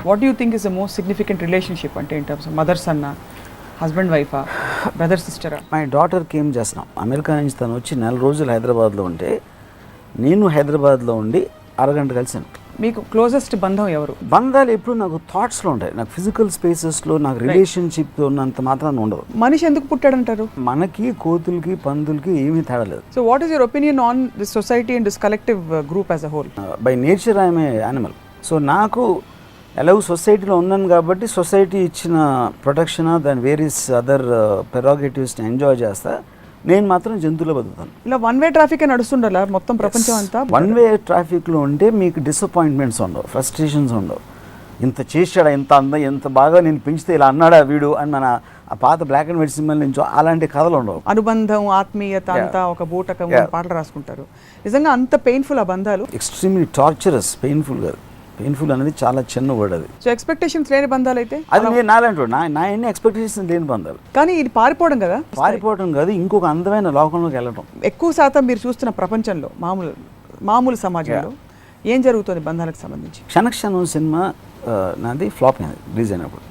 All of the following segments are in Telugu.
What you think is the most significant relationship అంటే ఇన్ టర్మ్స్ ఆఫ్ మదర్ సన్నా, హస్బెండ్ వైఫా, బ్రదర్ సిస్టరా? మై డాటర్ కేమ్ చేస్తున్నాం అమెరికా నుంచి. తను వచ్చి 4 రోజులు హైదరాబాద్లో ఉంటే నేను హైదరాబాద్లో ఉండి అరగంట కలిసాను. మీకు క్లోజెస్ట్ బంధం ఎవరు? బంధాలు ఎప్పుడు నాకు థాట్స్లో ఉంటాయి. నాకు ఫిజికల్ స్పేసెస్లో నాకు రిలేషన్షిప్ ఉన్నంత మాత్రాన ఉండదు. మనిషి ఎందుకు పుట్టాడంటారు? మనకి కోతులకి పందులకి ఏమీ తేడా లేదు. So what is your opinion on this society and this collective group as a whole? By nature I'm a animal. So నాకు ఎలాగో సొసైటీలో ఉన్నాను కాబట్టి సొసైటీ ఇచ్చిన ప్రొటెక్షన్ దాని వేరియస్ అదర్ పెరాగేటివ్స్ని ఎంజాయ్ చేస్తా. నేను మాత్రం జంతువులో బతుకుతాను. ఇలా వన్ వే ట్రాఫిక్ నడుస్తుండాల మొత్తం ప్రపంచం అంతా. వన్ వే ట్రాఫిక్లో ఉంటే మీకు డిసప్పాయింట్మెంట్స్ ఉండవు, ఫ్రస్ట్రేషన్స్ ఉండవు. ఇంత చేశాడా, ఇంత ఎంత బాగా నేను పెంచితే ఇలా అన్నాడా వీడు అని మన ఆ పాత బ్లాక్ అండ్ వైట్ సినిమా నుంచి అలాంటి కథలు ఉండవు. అనుబంధం, ఆత్మీయత అంతా ఒక బూటకం పాటలు రాసుకుంటారు. నిజంగా అంత పెయిన్ఫుల్ ఆ బంధాలు? Extremely torturous. పెయిన్ఫుల్ కాదు, పెయిన్ఫుల్ అనేది చాలా చిన్న వర్డ్ అది. సో ఎక్స్పెక్టేషన్స్ లేని బంధాలు అయితే అది నేను నాలంటూ నా ఎన్ని ఎక్స్పెక్టేషన్స్ లేని బంధాలు. కానీ ఇది పారిపోవడం కదా? పారిపోవడం కాదు, ఇంకొక అందమైన లోకంలోకి వెళ్ళడం. ఎక్కువ శాతం మీరు చూస్తున్న ప్రపంచంలో మామూలు సమాజంలో ఏం జరుగుతుంది బంధాలకు సంబంధించి? క్షణక్షణం సినిమా నాది ఫ్లాప్ అయింది రిలీజ్ అయినప్పుడు.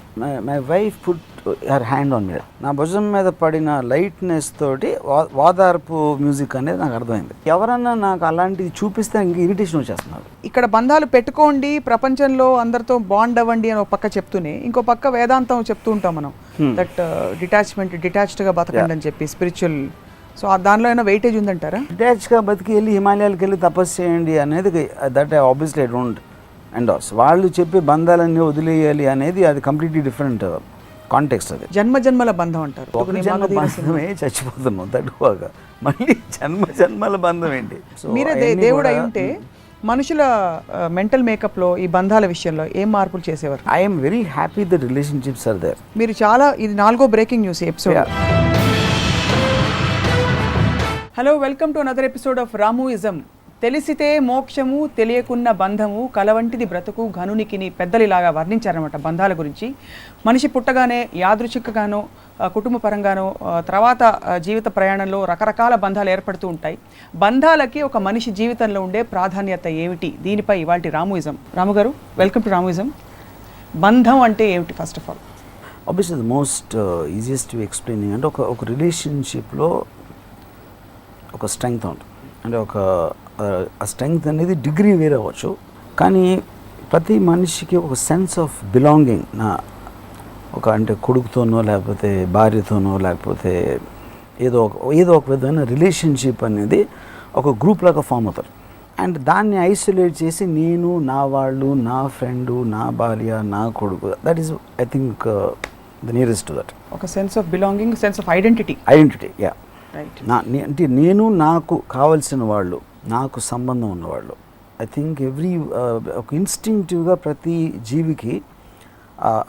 My wife put her hand on me. నా భుజం మీద పడిన లైట్నెస్ తోటి వాదార్పు మ్యూజిక్ అనేది నాకు అర్థమైంది. ఎవరన్నా నాకు అలాంటిది చూపిస్తే ఇంక ఇరిటేషన్ వచ్చేస్తున్నారు. ఇక్కడ బంధాలు పెట్టుకోండి, ప్రపంచంలో అందరితో బాండ్ అవ్వండి అని ఒక పక్క చెప్తూనే ఇంకో పక్క వేదాంతం చెప్తూ ఉంటాం మనం, దట్ డిటాచ్డ్గా బతకండి అని చెప్పి స్పిరిచువల్. సో దానిలో ఏమైనా వెయిటేజ్ ఉందంటారా? డిటాచ్గా బతికి వెళ్ళి హిమాలయాలకు వెళ్ళి తపస్సు చేయండి అనేది that obviously I don't endorse. వాళ్ళు చెప్పే బంధాలన్నీ వదిలేయాలి అనేది అది కంప్లీట్లీ డిఫరెంట్ కాంటెక్స్ట్. అది జన్మల బంధం అంటారు. జన్మ బంధమే చచ్చిపోతున్నాం తట్టుకోగా, మళ్ళీ జన్మల బంధం ఏంటి? మీరే దేవుడు అయి ఉంటే మనుషుల మెంటల్ మేకప్లో ఈ బంధాల విషయంలో ఏం మార్పులు చేసేవారు? I'm very happy the relationships are there. మీరు చాలా, ఇది 4వ breaking news episode. Hello, welcome to another episode of Ramuism. తెలిసితే మోక్షము, తెలియకున్న బంధము, కలవంటిది బ్రతుకు ఘనునికిని పెద్దలిలాగా వర్ణించారనమాట బంధాల గురించి. మనిషి పుట్టగానే యాదృచ్ఛికగానో కుటుంబ పరంగానో తర్వాత జీవిత ప్రయాణంలో రకరకాల బంధాలు ఏర్పడుతూ ఉంటాయి. బంధాలకి ఒక మనిషి జీవితంలో ఉండే ప్రాధాన్యత ఏమిటి? దీనిపై ఇవాల్టి రాముయిజం. రాము గారు, వెల్కమ్ టు రాముయిజం. బంధం అంటే ఏమిటి first of all? Obviously the most easiest to explaining అంటే ఒక రిలేషన్షిప్లో ఒక స్ట్రెంగ్త్ ఉంటుంది. అంటే ఆ స్ట్రెంగ్త్ అనేది డిగ్రీ వేరే అవ్వచ్చు, కానీ ప్రతి మనిషికి ఒక సెన్స్ ఆఫ్ బిలాంగింగ్ ఒక అంటే కొడుకుతోనో లేకపోతే భార్యతోనో లేకపోతే ఏదో ఒక విధమైన రిలేషన్షిప్ అనేది ఒక గ్రూప్ లాగా ఫామ్ అవుతారు. అండ్ దాన్ని ఐసోలేట్ చేసి నేను, నా వాళ్ళు, నా ఫ్రెండు, నా భార్య, నా కొడుకు, that is I think the nearest to that. ఒక sense of belonging, sense of identity. Yeah. అంటే నేను, నాకు కావలసిన వాళ్ళు, నాకు సంబంధం ఉన్నవాళ్ళు. ఐ థింక్ ఒక ఇన్స్టింక్టివ్గా ప్రతి జీవికి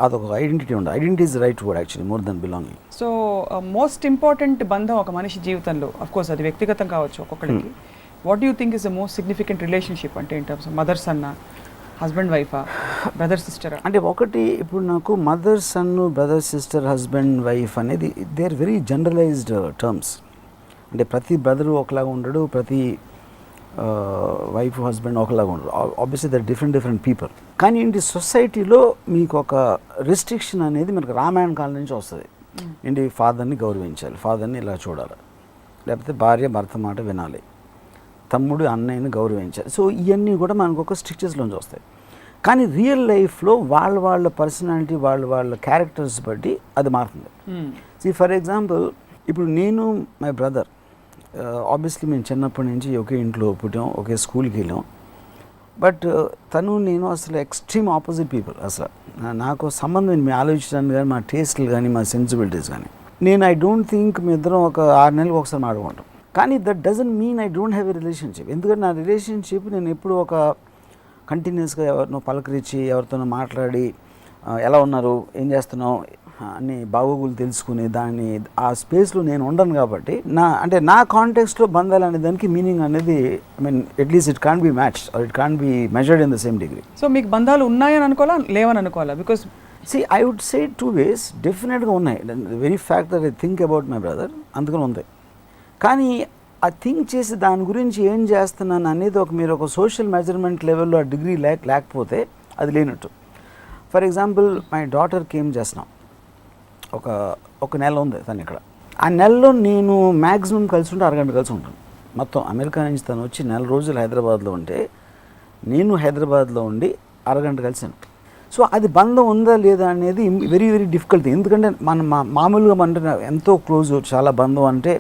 అదొక ఐడెంటిటీ ఉండదు. Identity is right word actually, more than belonging. So most important బంధం ఒక మనిషి జీవితంలో, అఫ్ కోర్స్ అది వ్యక్తిగతం కావచ్చు ఒక్కొక్కరికి. What you think is the most significant relationship అంటే ఇన్ టర్మ్స్ ఆఫ్ మదర్ సన్నా, హస్బెండ్ వైఫా, బ్రదర్ సిస్టరా? అంటే ఒకటి, ఇప్పుడు నాకు mother son, brother sister, husband wife అనేది they are very generalized terms. అంటే ప్రతి బ్రదరు ఒకలాగా ఉండడు, ప్రతి వైఫ్ హస్బెండ్ ఒకలాగా ఉండడు. Obviously they're different people. కానీ ఏంటి, సొసైటీలో మీకు ఒక రిస్ట్రిక్షన్ అనేది మనకు రామాయణ కాలం నుంచి వస్తుంది. ఏంటి, ఫాదర్ని గౌరవించాలి, ఫాదర్ని ఇలా చూడాలి, లేకపోతే భార్య భర్త మాట వినాలి, తమ్ముడు అన్నయ్యని గౌరవించాలి. సో ఇవన్నీ కూడా మనకు ఒక స్ట్రిక్చర్స్లోంచి వస్తాయి. కానీ రియల్ లైఫ్లో వాళ్ళ పర్సనాలిటీ, వాళ్ళ క్యారెక్టర్స్ బట్టి అది మారుతుంది. ఫర్ ఎగ్జాంపుల్, ఇప్పుడు నేను, మై బ్రదర్, ఆబ్వియస్లీ మేము చిన్నప్పటి నుంచి ఒకే ఇంట్లో పుట్టాం, ఒకే స్కూల్కి వెళ్ళాం. బట్ తను నేను అసలు ఎక్స్ట్రీమ్ ఆపోజిట్ పీపుల్. అసలు నాకు సంబంధం మేము ఆలోచించడానికి కానీ, మా టేస్ట్లు కానీ, మా సెన్సిబిలిటీస్ కానీ. ఐ డోంట్ థింక్ మీ ఇద్దరం ఒక 6 నెలలకు ఒకసారి మాట్లాడుకుంటాం. కానీ that doesn't mean I don't have a relationship. ఎందుకంటే నా రిలేషన్షిప్ నేను ఎప్పుడు ఒక కంటిన్యూస్గా ఎవరినో పలకరించి, ఎవరితోనో మాట్లాడి ఎలా ఉన్నారు, ఏం చేస్తున్నావు అని బాగోగులు తెలుసుకుని దాన్ని ఆ స్పేస్లో నేను ఉండను. కాబట్టి నా కాంటెక్స్ట్లో బంధాలు అనే దానికి మీనింగ్ అనేది, I mean at least it can't be matched or it can't be measured in the same degree. So మీకు బంధాలు ఉన్నాయని అనుకోవాలా, లేవని అనుకోవాలా? Because I would say 2 ways. డెఫినెట్గా ఉన్నాయి. Very fact that I think about my brother, అందుకని ఉంది. కానీ ఆ థింక్ చేసి దాని గురించి ఏం చేస్తున్నాను అనేది మీరు ఒక సోషల్ మెజర్మెంట్ లెవెల్లో ఆ డిగ్రీ లేకపోతే అది లేనట్టు. For example my daughter came just now, ఒక నెల ఉంది తను ఇక్కడ. ఆ నెలలో నేను మ్యాక్సిమం కలిసి ఉంటే అరగంట కలిసి ఉంటాను. మొత్తం అమెరికా నుంచి తను వచ్చి నెల రోజులు హైదరాబాద్లో ఉంటే నేను హైదరాబాద్లో ఉండి అరగంట కలిసాను. సో అది బంధం ఉందా లేదా అనేది వెరీ వెరీ డిఫికల్ట్. ఎందుకంటే మామూలుగా మన ఎంతో క్లోజ్ చాలా బంధం అంటే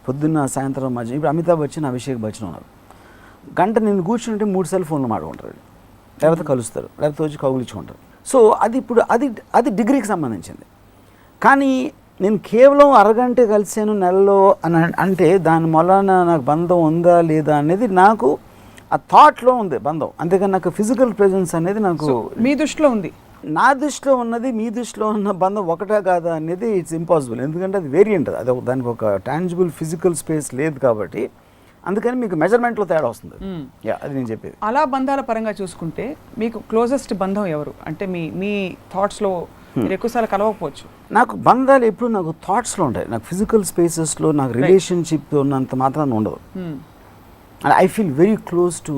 పొద్దున్న సాయంత్రం మధ్య. ఇప్పుడు అమితాబ్ బచ్చన్ అభిషేక్ బచ్చన్ ఉన్నారు, గంట నేను కూర్చుంటే 3 సెల్ ఫోన్లు మాట్లాడుకుంటారు, లేకపోతే కలుస్తారు, లేకపోతే వచ్చి కౌగులించుకుంటారు. సో అది ఇప్పుడు అది డిగ్రీకి సంబంధించింది. కానీ నేను కేవలం అరగంట కలిసాను నెలలో అని అంటే దాని వలన నాకు బంధం ఉందా లేదా అనేది నాకు ఆ థాట్లో ఉంది బంధం. అంతేకాని నాకు ఫిజికల్ ప్రెజెన్స్ అనేది నాకు మీ దృష్టిలో ఉంది. నా దృష్టిలో ఉన్నది మీ దృష్టిలో ఉన్న బంధం ఒకటే కాదా అనేది ఇట్స్ ఇంపాసిబుల్. ఎందుకంటే అది వేరియంట్, అది దానికి ఒక టాంజిబుల్ ఫిజికల్ స్పేస్ లేదు కాబట్టి అందుకని మీకు మెజర్మెంట్లో తేడా వస్తుంది. అది నేను చెప్పేది. అలా బంధాల పరంగా చూసుకుంటే మీకు క్లోజెస్ట్ బంధం ఎవరు అంటే మీ థాట్స్లో మీరు ఎక్కువసార్లు కలవకపోవచ్చు. నాకు బంధాలు ఎప్పుడు నాకు థాట్స్లో ఉంటాయి. నాకు ఫిజికల్ స్పేసెస్లో నాకు రిలేషన్షిప్ ఉన్నంత మాత్రాన ఉండదు. And I feel very close to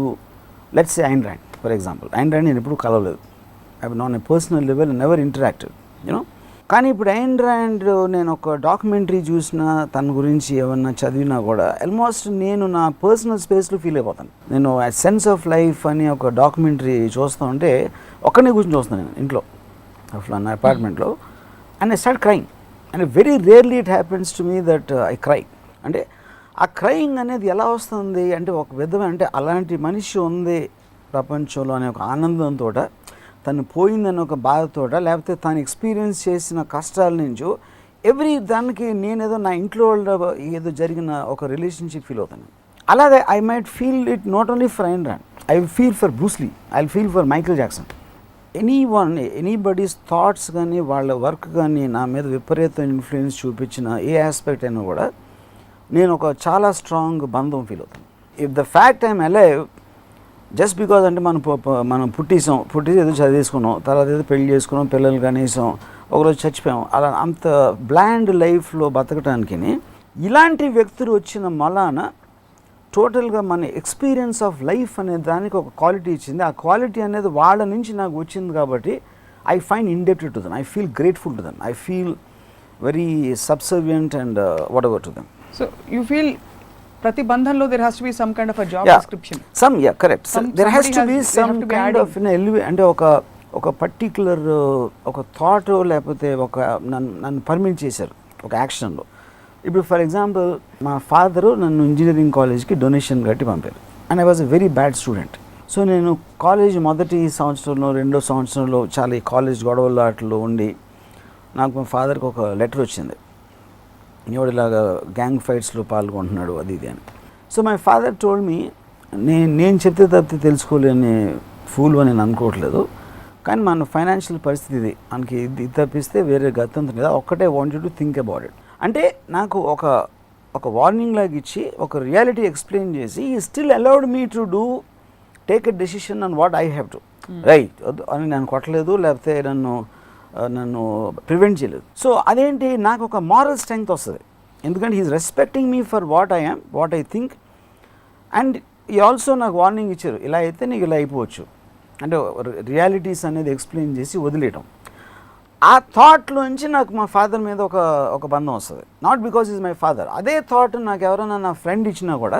let's say Ayn Rand for example. Ayn Rand నేను ఎప్పుడు కలవలేదు. I non A personal level never interacted you know. కానీ ఇప్పుడు ఐన్ ర్యాండ్ నేను ఒక డాక్యుమెంటరీ చూసినా తన గురించి ఏమన్నా చదివినా కూడా ఆల్మోస్ట్ నేను నా పర్సనల్ స్పేస్లో ఫీల్ అయిపోతాను. నేను సెన్స్ ఆఫ్ లైఫ్ అని ఒక డాక్యుమెంటరీ చూస్తూ ఉంటే ఒక్కనే కూర్చొని చూస్తాను నేను ఇంట్లో నా అపార్ట్మెంట్లో. And I start crying. And very rarely it happens to me that I cry. అంటే ఆ క్రయింగ్ అనేది ఎలా వస్తుంది అంటే ఒక విధమైన అంటే అలాంటి మనిషి ఉంది ప్రపంచంలో అనే ఒక ఆనందంతో, తను పోయిందని ఒక బాధతోట, లేకపోతే తను ఎక్స్పీరియన్స్ చేసిన కష్టాల నుంచి ఎవ్రీ దానికి నేనేదో నా ఇంట్లో ఏదో జరిగిన ఒక రిలేషన్షిప్ ఫీల్ అవుతాను. అలాగే I might feel it not only for Ayn Rand, I will feel for Bruce Lee, I will feel for Michael Jackson. Anybody's thoughts కానీ వాళ్ళ వర్క్ కానీ నా మీద విపరీతం ఇన్ఫ్లుయెన్స్ చూపించిన ఏ ఆస్పెక్ట్ అయినా కూడా నేను ఒక చాలా స్ట్రాంగ్ బంధం ఫీల్ అవుతాను. If the fact I'm alive just because అంటే మనం పుట్టేసి ఏదో చదివేసుకున్నాం, తర్వాత ఏదో పెళ్లి చేసుకున్నాం, పిల్లలు కనీసం ఒకరోజు చచ్చిపోయాం, అలా అంత బ్లాండ్ లైఫ్లో బతకటానికి ఇలాంటి వ్యక్తులు వచ్చిన మలాన టోటల్గా మన ఎక్స్పీరియన్స్ ఆఫ్ లైఫ్ అనే దానికి ఒక క్వాలిటీ ఇచ్చింది. ఆ క్వాలిటీ అనేది వాళ్ళ నుంచి నాకు వచ్చింది కాబట్టి I find indebted to them, I feel grateful to them, I feel very subservient and what ever to them. So you feel ప్రతి బంధంలో there has to be some kind of a job description. Correct. There has to be some kind of అంటే ఒక పర్టిక్యులర్ ఒక థాట్ లేకపోతే ఒక నన్ను పర్మిట్ చేశారు ఒక యాక్షన్లో. ఇప్పుడు ఫర్ ఎగ్జాంపుల్ మా ఫాదరు నన్ను ఇంజనీరింగ్ కాలేజ్కి డొనేషన్ కట్టి పంపారు. And I was a very bad student. So నేను కాలేజ్ మొదటి సంవత్సరంలో రెండో సంవత్సరంలో చాలా ఈ కాలేజ్ గొడవలు అట్లు ఉండి నాకు మా ఫాదర్కి ఒక లెటర్ వచ్చింది, ఇలాగా గ్యాంగ్ ఫైట్స్లో పాల్గొంటున్నాడు అది ఇది అని. So my father told me, నేను చెప్తే తప్పితే తెలుసుకోలేని ఫూల్ అని నేను అనుకోవట్లేదు, కానీ మన ఫైనాన్షియల్ పరిస్థితి ఇది, మనకి ఇది తప్పిస్తే వేరే గతంతో లేదా ఒక్కటే want you to think about it అంటే నాకు ఒక వార్నింగ్ లాగా ఇచ్చి ఒక రియాలిటీ ఎక్స్ప్లెయిన్ చేసి ఈ still allowed me to do take a decision on what I have to right అని నేను కొట్టలేదు, లేకపోతే నన్ను ప్రివెంట్ చేయలేదు. సో అదేంటి నాకు ఒక మారల్ స్ట్రెంగ్త్ వస్తుంది, ఎందుకంటే he is respecting me for what I am, what I think. And he also నాకు వార్నింగ్ ఇచ్చారు, ఇలా అయితే నీకు ఇలా అయిపోవచ్చు అంటే రియాలిటీస్ అనేది ఎక్స్ప్లెయిన్ చేసి వదిలేయటం. ఆ థాట్లోంచి నాకు మా ఫాదర్ మీద ఒక బంధం వస్తుంది. Not because is my father. అదే థాట్ నాకు ఎవరైనా నా ఫ్రెండ్ ఇచ్చినా కూడా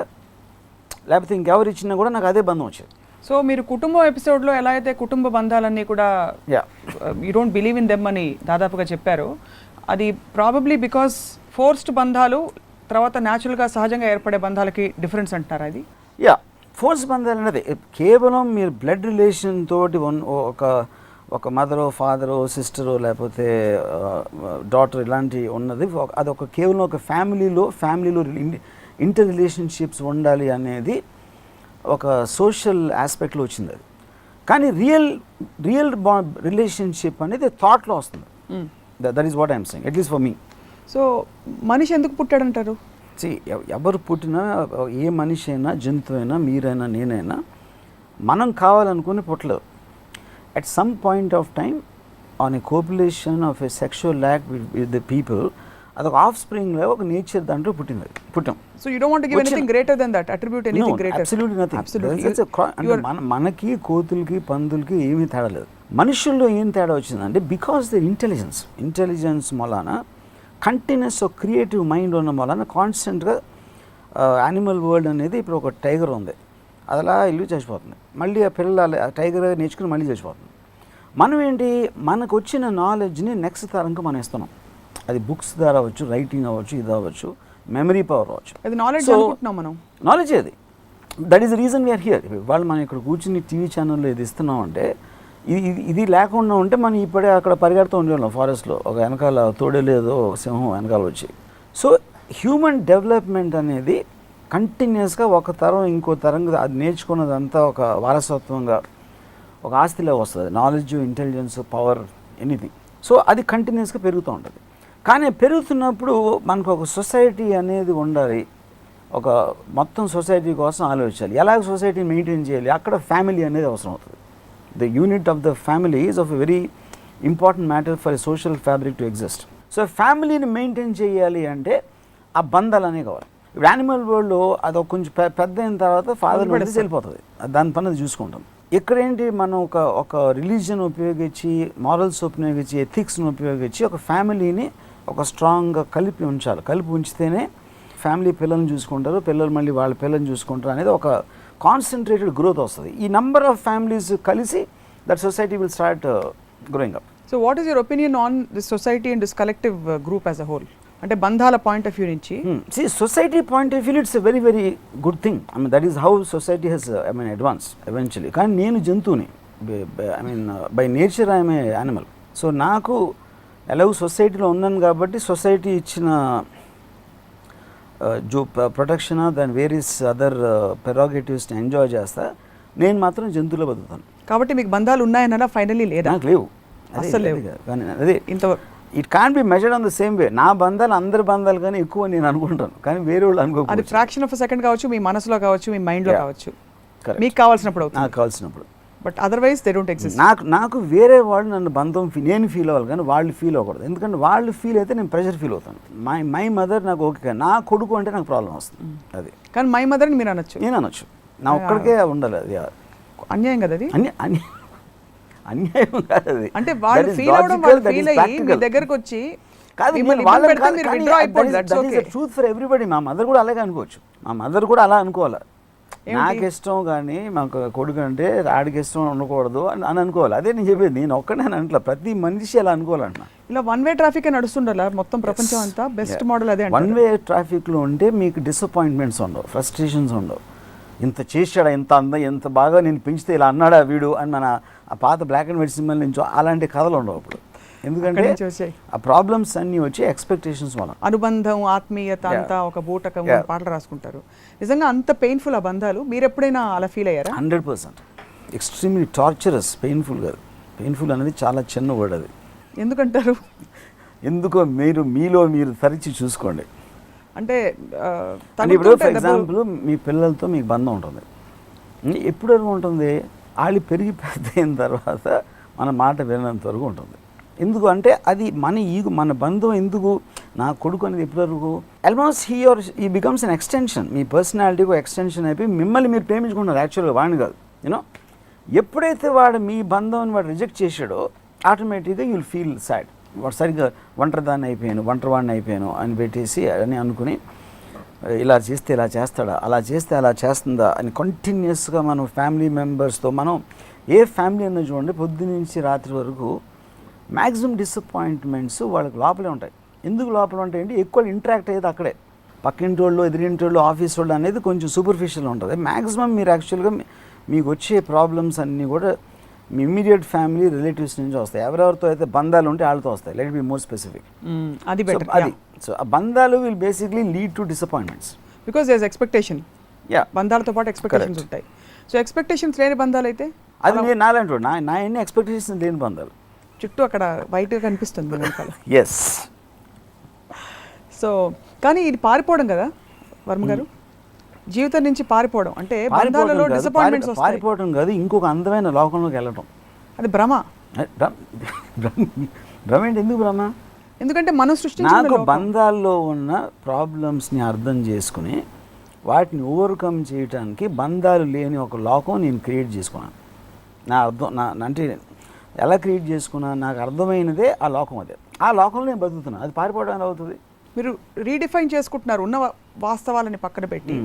లేకపోతే ఇంకెవరు ఇచ్చినా కూడా నాకు అదే బంధం వచ్చేది. సో మీరు కుటుంబం ఎపిసోడ్లో ఎలా అయితే కుటుంబ బంధాలన్నీ కూడా you don't believe in them అని దాదాపుగా చెప్పారు, అది ప్రాబబ్లీ బికాస్ ఫోర్స్డ్ బంధాలు తర్వాత న్యాచురల్గా సహజంగా ఏర్పడే బంధాలకి డిఫరెన్స్ అంటారా? అది ఫోర్స్ బంధాలు అనేది కేవలం మీరు బ్లడ్ రిలేషన్ తోటి ఒక మదరో ఫాదరో సిస్టరో లేకపోతే డాటర్ ఇలాంటి ఉన్నది అదొక కేవలం ఒక ఫ్యామిలీలో ఇంటర్ రిలేషన్షిప్స్ ఉండాలి అనేది ఒక సోషల్ ఆస్పెక్ట్లో వచ్చింది అది. కానీ రియల్ రిలేషన్షిప్ అనేది థాట్లో వస్తుంది. That is what I'm saying, at least for me. So మనిషి ఎందుకు పుట్టాడంటారు? ఎవరు పుట్టినా ఏ మనిషి అయినా జంతువు అయినా మీరైనా నేనైనా మనం కావాలనుకుని పుట్టలేదు. At some point of time, on a copulation of a sexual act with the people, అదొక ఆఫ్ స్ప్రింగ్లో ఒక నేచర్ దాంట్లో పుట్టాం. So you don't want to give anything greater than that, attribute anything greater? Absolutely nothing. అంటే మనకి కోతులకి పందులకి ఏమీ తేడా లేదు. మనుషుల్లో ఏం తేడా వచ్చిందంటే బికాస్ ద ఇంటెలిజెన్స్ మూలాన కంటిన్యూస్ ఒక క్రియేటివ్ మైండ్ ఉన్న మూలాన కాన్స్టెంట్గా యానిమల్ వరల్డ్ అనేది ఇప్పుడు ఒక టైగర్ ఉంది, అది అలా ఇల్లు చచ్చిపోతుంది, మళ్ళీ ఆ పిల్లలు ఆ టైగర్ నేర్చుకుని మళ్ళీ చచ్చిపోతుంది. మనం ఏంటి, మనకు వచ్చిన నాలెడ్జ్ని నెక్స్ట్ తరంకి మనం ఇస్తున్నాం. అది బుక్స్ ద్వారా అవ్వచ్చు, రైటింగ్ అవ్వచ్చు, ఇది అవ్వచ్చు, మెమరీ పవర్ అవ్వచ్చు. అది నాలెడ్జ్ అనుకుంటున్నాం మనం. నాలెడ్జ్ అది, that is the reason we are here. వాళ్ళు మనం ఇక్కడ కూర్చుని టీవీ ఛానల్లో ఇది ఇస్తున్నాం అంటే ఇది లేకుండా ఉంటే మనం ఇప్పుడే అక్కడ పరిగెడుతూ ఉండేవాళ్ళం ఫారెస్ట్లో, ఒక వెనకాల తోడేలేదో ఒక సింహం వెనకాల వచ్చి. సో హ్యూమన్ డెవలప్మెంట్ అనేది కంటిన్యూస్గా ఒక తరం ఇంకో తరంగా అది నేర్చుకున్నదంతా ఒక వారసత్వంగా ఒక ఆస్తిలో వస్తుంది, knowledge, intelligence, power, anything. So అది కంటిన్యూస్గా పెరుగుతూ ఉంటుంది. కానీ పెరుగుతున్నప్పుడు మనకు ఒక సొసైటీ అనేది ఉండాలి, ఒక మొత్తం సొసైటీ కోసం ఆలోచించాలి, ఎలాగ సొసైటీని మెయింటైన్ చేయాలి. అక్కడ ఫ్యామిలీ అనేది అవసరం అవుతుంది. The unit of the family is of a very important matter for a social fabric to exist. So ఫ్యామిలీని మెయింటైన్ చేయాలి అంటే ఆ బంధాలు అనేవి కావాలి. ఇప్పుడు యానిమల్ వరల్డ్లో అది కొంచెం పెద్ద అయిన తర్వాత ఫాదర్ నుంచి వెళ్ళిపోతుంది, దాని పని అది చూసుకుంటాం. ఇక్కడేంటి, మనం ఒక రిలీజియన్ ఉపయోగించి, మారల్స్ ఉపయోగించి, ఎథిక్స్ని ఉపయోగించి ఒక ఫ్యామిలీని ఒక స్ట్రాంగ్గా కలిపి ఉంచాలి. కలిపి ఉంచితేనే ఫ్యామిలీ పిల్లల్ని చూసుకుంటారు, పిల్లలు మళ్ళీ వాళ్ళ పిల్లల్ని చూసుకుంటారు అనేది ఒక కాన్సన్ట్రేటెడ్ గ్రోత్ వస్తుంది. ఈ నెంబర్ ఆఫ్ ఫ్యామిలీస్ కలిసి that society will start growing up. So what is your opinion on this society and this collective group as a whole? అంటే బంధాల పాయింట్ ఆఫ్ వ్యూ నుంచి society point of view it's a very very good thing. I mean that is how society has advance eventually. కానీ నేను జంతువుని, by nature I'm a animal. So నాకు ఎలాగో సొసైటీలో ఉన్నాను కాబట్టి సొసైటీ ఇచ్చిన జో ప్రొటెక్షన్ దాని వేరియస్ అదర్ పెరాగేటివ్స్ని ఎంజాయ్ చేస్తా. నేను మాత్రం జంతువులో బతుకుతాను. కాబట్టి మీకు బంధాలు ఉన్నాయన్నా ఫైనల్లీ లేదా? నాకు లేవు, అసలు లేవు. కానీ అదే ఇంతవరకు it can be measured on the same way. నా బంధాలు అందరి బంధాలు కానీ ఎక్కువ నేను అనుకుంటాను, కానీ వేరే వాళ్ళు అనుకోవచ్చు. అది ఫ్రాక్షన్ ఆఫ్ సెకండ్ కావచ్చు, మీ మనసులో కావచ్చు, మీ మైండ్లో కావచ్చు, మీకు కావాల్సినప్పుడు, నాకు కావాల్సినప్పుడు. But otherwise they don't exist. నాకు వేరే వాళ్ళు నన్ను బంధం నేను ఫీల్ అవ్వాలి, కానీ వాళ్ళు ఫీల్ అవ్వకూడదు. ఎందుకంటే వాళ్ళు ఫీల్ అయితే నేను ప్రెషర్ ఫీల్ అవుతాను. మై మదర్ నాకు ఓకే, నా కొడుకు అంటే నాకు ప్రాబ్లం వస్తుంది. అది కానీ మై మదర్ అని మీరు అనొచ్చు, నేను అనొచ్చు, నా ఒక్కడికే ఉండాలి. అది అన్యాయం కదా, అది అన్యాయం కాదు. అది అంటే వాళ్ళు ఫీల్ అవడం, వాళ్ళు ఫీల్ అయ్యి మీ దగ్గరకు వచ్చి కాదు, ట్రూత్ ఫర్ ఎవ్రీబడి. మా మదర్ కూడా అలాగే అనుకోవచ్చు, మా మదర్ కూడా అలా అనుకోవాలి. నాకు ఇష్టం కానీ మాకు కొడుకు అంటే ఆడికి ఇష్టం ఉండకూడదు అని అనుకోవాలి. అదే నేను చెప్పేది, నేను ఒక్కడే అంటలా, ప్రతి మనిషి అలా అనుకోవాలంటున్నా. ఇలా వన్ వే ట్రాఫిక్ నడుస్తుండాలి మొత్తం ప్రపంచం అంతా. బెస్ట్ మోడల్ అదే. వన్ వే ట్రాఫిక్లో ఉంటే మీకు డిసప్పాయింట్మెంట్స్ ఉండవు, ఫ్రస్ట్రేషన్స్ ఉండవు. ఇంత చేశాడా, ఇంత ఎంత బాగా నేను పెంచితే ఇలా అన్నాడా వీడు అని మన ఆ పాత బ్లాక్ అండ్ వైట్ సినిమా నుంచి అలాంటి కథలు ఉండవు అప్పుడు. ఎందుకంటే ఆ ప్రాబ్లమ్స్ అన్నీ వచ్చి ఎక్స్పెక్టేషన్స్ వల్ల. అనుబంధం, ఆత్మీయత అంతా ఒక బూటకం, పాటలు రాసుకుంటారు. నిజంగా అంత పెయిన్ఫుల్ ఆ బంధాలు? మీరు ఎప్పుడైనా అలా ఫీల్ అయ్యారా? 100%. Extremely torturous. పెయిన్ఫుల్ కాదు, పెయిన్ఫుల్ అనేది చాలా చిన్న వర్డ్. అది ఎందుకంటారు? ఎందుకో మీలో మీరు తరిచి చూసుకోండి. అంటే ఇప్పుడు ఫర్ ఎగ్జాంపుల్ మీ పిల్లలతో మీకు బంధం ఉంటుంది, ఎప్పుడు వరకు ఉంటుంది? వాళ్ళు పెరిగి పెద్ద అయిన తర్వాత మన మాట వినంత వరకు ఉంటుంది. ఎందుకు అంటే అది మన బంధం. ఎందుకు నా కొడుకు అనేది ఎప్పటివరకు almost he becomes an extension. మీ పర్సనాలిటీకి ఎక్స్టెన్షన్ అయిపోయి మిమ్మల్ని మీరు ప్రేమించుకుంటారు. యాక్చువల్గా వాడిని కాదు, యూనో. ఎప్పుడైతే వాడు మీ బంధం వాడు రిజెక్ట్ చేశాడో ఆటోమేటిక్గా యూల్ ఫీల్ సాడ్. వాడు సరిగ్గా ఒంటరిదాన్ని అయిపోయాను అని పెట్టేసి అని అనుకుని ఇలా చేస్తే ఇలా చేస్తాడా, అలా చేస్తే అలా చేస్తుందా అని కంటిన్యూస్గా మనం ఫ్యామిలీ మెంబర్స్తో, మనం ఏ ఫ్యామిలీ అన్నా చూడండి, పొద్దు నుంచి రాత్రి వరకు మ్యాక్సిమం డిసప్పాయింట్మెంట్స్ వాళ్ళకి లోపలే ఉంటాయి. ఎందుకు లోపల ఉంటాయంటే ఎక్కువ ఇంటరాక్ట్ అయ్యేది అక్కడే. పక్కింటి వాళ్ళు, ఎదిరింటి వాళ్ళు, ఆఫీస్ వాళ్ళు అనేది కొంచెం సూపర్ఫిషియల్ ఉంటుంది. మ్యాక్సిమం మీరు యాక్చువల్గా మీకు వచ్చే ప్రాబ్లమ్స్ అన్నీ కూడా మీ ఇమ్మీడియట్ ఫ్యామిలీ రిలేటివ్స్ నుంచి వస్తాయి. ఎవరెవరితో అయితే బంధాలు ఉంటే వాళ్ళతో వస్తాయి. Let be more specific. అది సో ఆ బంధాలు will basically lead to disappointments because there is expectation. బంధాలతో పాటు ఎక్స్పెక్టేషన్స్ ఉంటాయి. సో ఎక్స్పెక్టేషన్స్ లేని బంధాలు అయితే అది నేను నాలంటూ నా ఎన్ని ఎక్స్పెక్టేషన్స్ లేని బంధాలు. చుట్టూ అక్కడ వైట్గా కనిపిస్తుంది. ఎస్. సో కానీ ఇది పారిపోవడం కదా వర్మ గారు, జీవితం నుంచి పారిపోవడం అంటే బంధాలలో డిసప్పాయింట్మెంట్స్ వస్తాయి. పారిపోవడం కాదు, ఇంకొక అందమైన లోకంలోకి వెళ్ళటం. అది భ్రమ. భ్రమ ఏంటి? ఎందుకు భ్రమ? ఎందుకంటే మనం సృష్టించిన నాకు లోకం. బంధాల్లో ఉన్న ప్రాబ్లమ్స్ని అర్థం చేసుకుని వాటిని ఓవర్కమ్ చేయడానికి బంధాలు లేని ఒక లోకం నేను క్రియేట్ చేసుకున్నాను. నా అర్థం అంటే ఎలా క్రియేట్ చేసుకున్నా నాకు అర్థమైనదే ఆ లోకం. అదే ఆ లోకంలో నేను బతుకుతున్నాను. అది పారిపోవడం ఎలా అవుతుంది? మీరు రీడిఫైన్ చేసుకుంటున్నారు ఉన్న వాస్తవాలని పక్కన పెట్టి.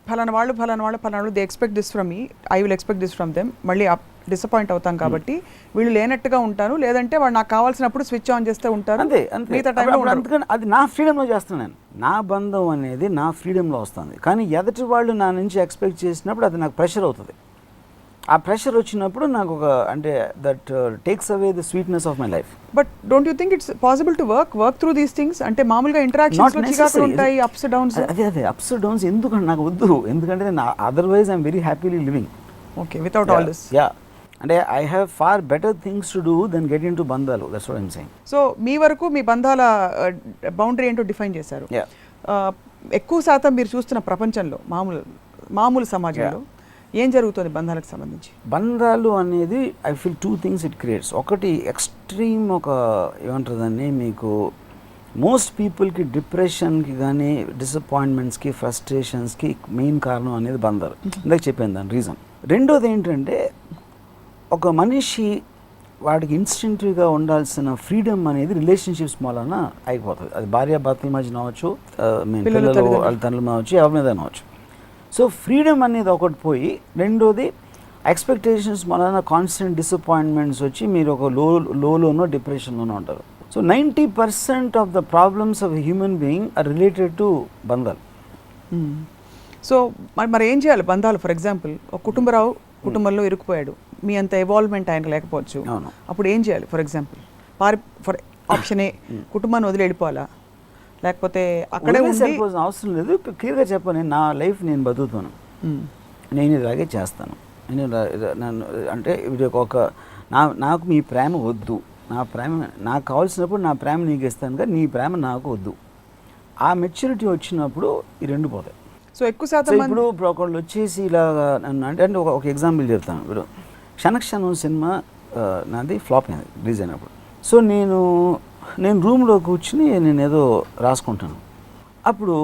ఫలానా వాళ్ళు they expect this from me, I will expect this from them. మళ్ళీ డిసప్పాయింట్ అవుతాం కాబట్టి వీళ్ళు లేనట్టుగా ఉంటాను, లేదంటే వాళ్ళు నాకు కావాల్సినప్పుడు స్విచ్ ఆన్ చేస్తే ఉంటారు. అంతే మిగతా టైంలో అందుకని అది నా ఫ్రీడంలో చేస్తున్నాను. నా బంధం అనేది నా ఫ్రీడంలో వస్తుంది. కానీ ఎదుటి వాళ్ళు నా నుంచి ఎక్స్పెక్ట్ చేసినప్పుడు అది నాకు ప్రెషర్ అవుతుంది. ఆ ప్రెషర్ వచ్చినప్పుడు నాకు ఒక అంటే that takes away the sweetness of my life. But don't you think it's possible to work through these things? అంటే మామూలుగా ఇంటరాక్షన్స్ చికాకులు ఉంటాయి, అప్స్ డౌన్స్. అదే అప్స్ డౌన్స్ ఎందుకంటే నాకు వద్దు. ఎందుకంటే otherwise I'm very happily living. Okay, without all this. Yeah, అంటే I have far better things to do than get into బంధాలు. That's what I'm saying. So మీ వరకు మీ బంధాల బౌండరీ ఏంటో డిఫైన్ చేశారు. ఎక్కువ శాతం మీరు చూస్తున్న ప్రపంచంలో మామూలు సమాజంలో ఏం జరుగుతుంది బంధాలకు సంబంధించి? బంధాలు అనేది I feel two things it creates. ఒకటి ఎక్స్ట్రీమ్ ఒక ఏమంటుందని మీకు మోస్ట్ పీపుల్కి డిప్రెషన్కి కానీ డిసప్పాయింట్మెంట్స్కి ఫ్రస్ట్రేషన్స్కి మెయిన్ కారణం అనేది బంధాలు. ఇందాక చెప్పాను దాని రీజన్. రెండోది ఏంటంటే ఒక మనిషి వాడికి ఇన్స్టింక్టివ్గా ఉండాల్సిన ఫ్రీడమ్ అనేది రిలేషన్షిప్స్ మూలన అయిపోతుంది. అది భార్యాభర్తల మధ్య అవ్వచ్చు, పిల్లలు వాళ్ళ తల్లి అవ్వచ్చు, ఎవరి మీద అవ్వచ్చు. సో ఫ్రీడమ్ అనేది ఒకటి పోయి, రెండోది ఎక్స్పెక్టేషన్స్ వలన కాన్స్టెంట్ డిసప్పాయింట్మెంట్స్ వచ్చి మీరు ఒక లోనో డిప్రెషన్లోనో ఉంటారు. So 90% of the problems of human being are related to బంధాలు. సో మరి ఏం చేయాలి బంధాలు? ఫర్ ఎగ్జాంపుల్ ఒక కుటుంబంలో ఇరుక్కుపోయాడు, మీ అంత ఎవాల్వ్మెంట్ ఆయన లేకపోవచ్చు, అప్పుడు ఏం చేయాలి? For example for option A, కుటుంబాన్ని వదిలి వెళ్ళిపోవాలా, లేకపోతే అక్కడే అవసరం లేదు. క్లియర్గా చెప్పాను, నా లైఫ్ నేను బతుకుతాను, నేను ఇలాగే చేస్తాను. నన్ను అంటే ఒక నాకు మీ ప్రేమ వద్దు, నా ప్రేమ నాకు కావాల్సినప్పుడు నా ప్రేమ నీకు ఇస్తాను కానీ నీ ప్రేమ నాకు వద్దు. ఆ మెచ్యూరిటీ వచ్చినప్పుడు ఈ రెండు పోతాయి. సో ఎక్కువ శాతం ఇప్పుడు ఒకళ్ళు వచ్చేసి ఇలాగా నన్ను అంటే ఒక ఎగ్జాంపుల్ చెప్తాను. ఇప్పుడు క్షణక్షణం సినిమా నాది ఫ్లాప్ అయింది రిలీజ్ అయినప్పుడు. సో నేను రూమ్లో కూర్చుని నేను ఏదో రాసుకుంటాను. అప్పుడు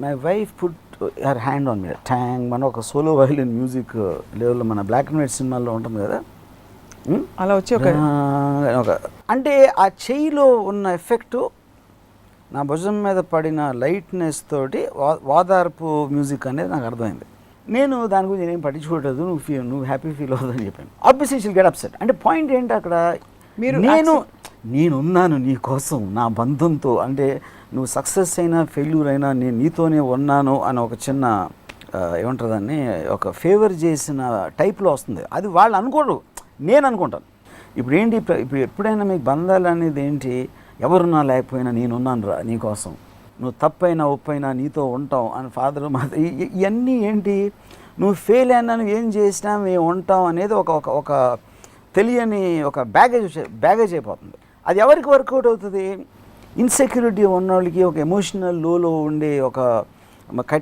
my wife put her hand on me. ట్యాంగ్ మన ఒక సోలో వయలిన్ మ్యూజిక్ లెవెల్లో మన బ్లాక్ అండ్ వైట్ సినిమాల్లో ఉంటుంది కదా, అలా వచ్చి ఒక అంటే ఆ చెయ్యిలో ఉన్న ఎఫెక్టు నా భుజం మీద పడిన లైట్నెస్ తోటి వాదార్పు మ్యూజిక్ అనేది నాకు అర్థమైంది. నేను దాని గురించి నేనేం పట్టించుకోవట్లేదు, నువ్వు హ్యాపీ ఫీల్ అవుతుందని చెప్పాను. Obviously she'll get upset. అంటే పాయింట్ ఏంటి అక్కడ, నేనున్నాను నీ కోసం, నా బంధంతో. అంటే నువ్వు సక్సెస్ అయినా ఫెయిల్యూర్ అయినా నేను నీతోనే ఉన్నాను అని ఒక చిన్న ఏమంటుందని ఒక ఫేవర్ చేసిన టైప్లో వస్తుంది. అది వాళ్ళు అనుకోరు, నేను అనుకుంటాను. ఇప్పుడు ఏంటి, ఇప్పుడు ఎప్పుడైనా మీకు బంధాలు అనేది ఏంటి, ఎవరున్నా లేకపోయినా నేనున్నాను రా నీకోసం, నువ్వు తప్పైనా ఒప్పైనా నీతో ఉంటాం అని ఫాదర్ మదర్. ఇవన్నీ ఏంటి, నువ్వు ఫెయిల్ అయినా నువ్వు ఏం చేసినా మేము ఉంటాం అనేది ఒక తెలియని ఒక బ్యాగేజ్ అయిపోతుంది. అది ఎవరికి వర్కౌట్ అవుతుంది? ఇన్సెక్యూరిటీ ఉన్నోళ్ళకి, ఒక ఎమోషనల్ లోలో ఉండే ఒక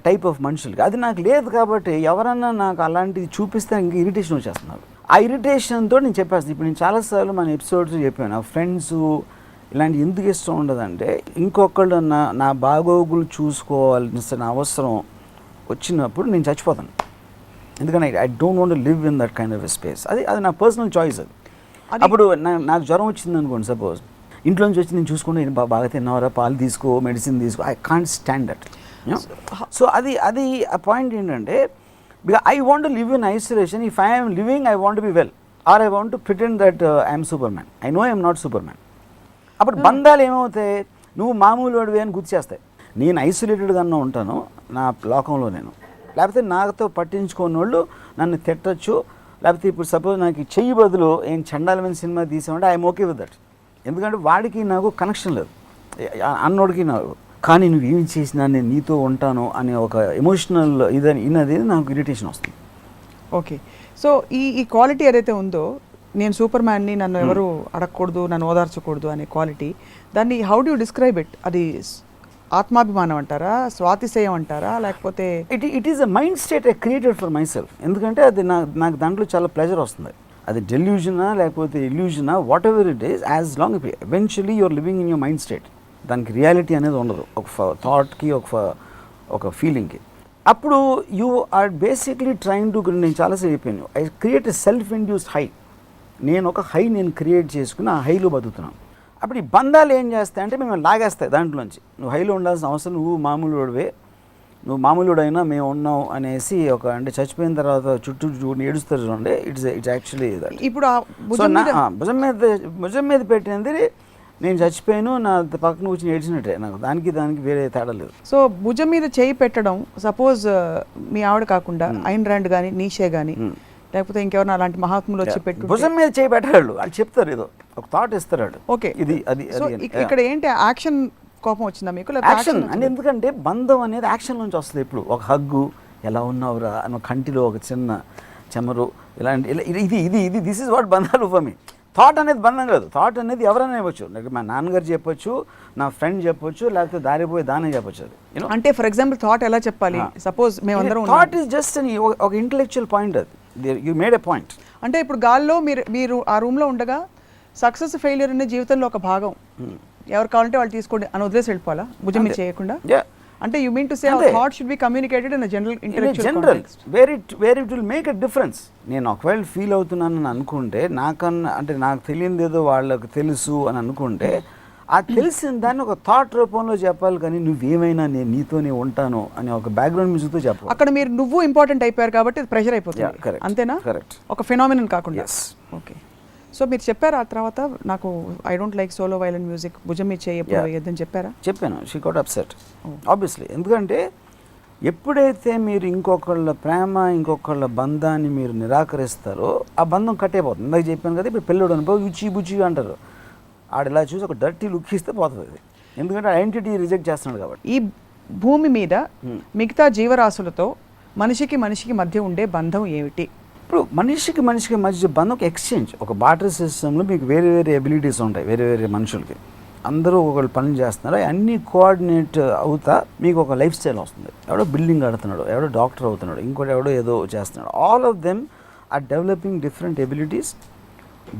టైప్ ఆఫ్ మనుషులకి. అది నాకు లేదు కాబట్టి ఎవరన్నా నాకు అలాంటిది చూపిస్తే ఇంక ఇరిటేషన్ వచ్చేస్తున్నారు. ఆ ఇరిటేషన్తో నేను చెప్పేస్తాను. ఇప్పుడు నేను చాలాసార్లు మన ఎపిసోడ్స్ చెప్పాను, నా ఫ్రెండ్స్ ఇలాంటి ఎందుకు ఇష్టం ఉండదంటే, ఇంకొకళ్ళు నా బాగోగులు చూసుకోవాల్సిన అవసరం వచ్చినప్పుడు నేను చచ్చిపోతాను. ఎందుకంటే I don't want to live in that kind of space. అది నా పర్సనల్ చాయిస్. అది అప్పుడు నాకు జ్వరం వచ్చింది అనుకోండి, సపోజ్ ఇంట్లో నుంచి వచ్చి నేను చూసుకుంటే బాగా తిన్నావరా, పాలు తీసుకో, మెడిసిన్ తీసుకో, I can't stand that. So అది ఆ పాయింట్ ఏంటంటే, because I want to live in isolation. If I am living I want to be well, or I want to pretend that I'm super man. I know I'm not super man. అప్పుడు బంధాలు ఏమవుతాయి, నువ్వు మామూలు వాడివి అని గుర్తు చేస్తాయి. నేను ఐసోలేటెడ్గా ఉంటాను నా లోకంలో నేను, లేకపోతే నాతో పట్టించుకోని వాళ్ళు నన్ను తిట్టచ్చు. లేకపోతే ఇప్పుడు సపోజ్ నాకు చెయ్యి బదులు ఏం చండాలమైన సినిమా తీసామంటే ఐఎమ్ ఓకే విత్ దట్. ఎందుకంటే వాడికి నాకు కనెక్షన్ లేదు, అన్నోడికి నాకు. కానీ నువ్వు ఏం చేసినా నేను నీతో ఉంటాను అనే ఒక ఎమోషనల్ ఇన్నది నాకు ఇరిటేషన్ వస్తుంది. ఓకే, సో ఈ క్వాలిటీ ఏదైతే ఉందో, నేను సూపర్ మ్యాన్ని, నన్ను ఎవరు అడగకూడదు, నన్ను ఓదార్చకూడదు అనే క్వాలిటీ, దాన్ని how do you describe it? అది ఆత్మాభిమానం అంటారా, స్వాతిశయం అంటారా, లేకపోతే it is a mind state I created for my self. ఎందుకంటే అది నాకు దాంట్లో చాలా ప్లెజర్ వస్తుంది. అది డెల్యూజనా లేకపోతే ఇల్యూజనా, whatever it is, as long eventually you're living in your mind state. దానికి రియాలిటీ అనేది ఉండదు, ఒక థాట్కి ఒక ఫీలింగ్కి. అప్పుడు you are basically trying to, నేను చాలాసేపు చెప్పాను, I create a self induced high. నేను ఒక హై నేను క్రియేట్ చేసుకుని ఆ హైలో బతుకుతున్నాను. అప్పుడు ఈ బంధాలు ఏం చేస్తాయంటే మిమ్మల్ని లాగేస్తాయి దాంట్లోంచి. నువ్వు హైలో ఉండాల్సిన అవసరం, నువ్వు మామూలుడివే, నువ్వు మామూలుడైనా మేము ఉన్నాం అనేసి అంటే చచ్చిపోయిన తర్వాత చుట్టూ ఏడుస్తారు చూడండి. ఇట్స్ యాక్చువల్లీ ఇప్పుడు భుజం మీద పెట్టినది నేను చచ్చిపోయాను, నా పక్కన కూర్చొని ఏడ్చినట్టే, నాకు దానికి వేరే తేడా లేదు. సో భుజం మీద చేయి పెట్టడం, సపోజ్ మీ ఆవిడ కాకుండా ఐన్ ర్యాండ్ కానీ నీషే కానీ లేకపోతే ఇంకెవరైనా అలాంటి మహాత్ములు వచ్చి పెట్టు, భుజం మీద చేయి పెట్టాడు, వాళ్ళు చెప్తారు, ఏదో ఒక థాట్ ఇస్తారు. ఓకే, ఇది అది ఇక్కడ ఏంటి యాక్షన్ కోపం వచ్చిందా మీకు? యాక్షన్ అంటే ఎందుకంటే బంధం అనేది యాక్షన్ నుంచి వస్తుంది. ఇప్పుడు ఒక హగ్గు, ఎలా ఉన్నావురా అని, కంటిలో ఒక చిన్న చెమరు, ఇలాంటి ఇది దిస్ ఇస్ వాట్ బంధాలు ఫర్ మీ. థాట్ అనేది బంధం కాదు, థాట్ అనేది ఎవరైనా ఇవ్వచ్చు. మా నాన్నగారు చెప్పొచ్చు, నా ఫ్రెండ్ చెప్పొచ్చు, లేకపోతే దారిపోయి దానే చెప్పొచ్చు. అది అంటే ఫర్ ఎగ్జాంపుల్ థాట్ ఎలా చెప్పాలి? సపోజ్ మేమందరం థాట్ ఈస్ జస్ట్ ఒక ఇంటెలెక్చువల్ పాయింట్, అది యూ మేడ్ ఎ పాయింట్. అంటే ఇప్పుడు గాల్లో మీరు ఆ రూమ్లో ఉండగా సక్సెస్ ఫెయిల్యూర్ అనే జీవితంలో ఒక భాగం, ఎవరు కావాలంటే వాళ్ళు తీసుకోండి అని వదిలేసి వెళ్ళిపోవాలా భుజం మీద చేయకుండా? అంటే you mean to say thought should be communicated in general intellectual context where it will make a difference. నేను ఒకవేళ ఫీల్ అవుతున్నానని అనుకుంటే, నాకన్నా అంటే నాకు తెలియదు ఏదో వాళ్ళకి తెలుసు అని అనుకుంటే, ఆ తెలిసిన దాన్ని ఒక థాట్ రూపంలో చెప్పాలి. కానీ నువ్వేమైనా నేను నీతోనే ఉంటాను అని ఒక బ్యాక్గ్రౌండ్ మ్యూజిక్తో చెప్పాలి. అక్కడ మీరు నువ్వు ఇంపార్టెంట్ అయిపోయారు కాబట్టి ప్రెషర్ అయిపోతుంది, అంతేనా? కరెక్ట్, ఒక ఫినామినన్ కాకుండా. ఓకే, సో మీరు చెప్పారు ఆ తర్వాత, నాకు I don't like solo violent music, భుజం మీద చేయొద్దని చెప్పారా? చెప్పాను. She got upset obviously. ఎందుకంటే ఎప్పుడైతే మీరు ఇంకొకళ్ళ ప్రేమ, ఇంకొకళ్ళ బంధాన్ని మీరు నిరాకరిస్తారో ఆ బంధం కట్టేపోతుంది. ఇందాక చెప్పాను కదా, ఇప్పుడు పెళ్ళోడు అనుభవం బుచ్చి అంటారు, ఆడిలా చూసి ఒక డర్టీ లుక్ ఇస్తే పోతుంది, ఎందుకంటే ఐడెంటిటీ రిజెక్ట్ చేస్తున్నాడు కాబట్టి. ఈ భూమి మీద మిగతా జీవరాశులతో మనిషికి మధ్య ఉండే బంధం ఏమిటి? ఇప్పుడు మనిషికి మధ్య బంధం ఒక ఎక్స్చేంజ్, ఒక బాటర్ సిస్టంలో మీకు వేరే ఎబిలిటీస్ ఉంటాయి వేరే మనుషులకి. అందరూ ఒకళ్ళు పనులు చేస్తున్నారు, అన్నీ కోఆర్డినేట్ అవుతా మీకు ఒక లైఫ్ స్టైల్ వస్తుంది. ఎవడో బిల్డింగ్ కడుతున్నాడు, ఎవడో డాక్టర్ అవుతున్నాడు, ఇంకోటి ఎవడో ఏదో చేస్తున్నాడు. All of them are developing different abilities,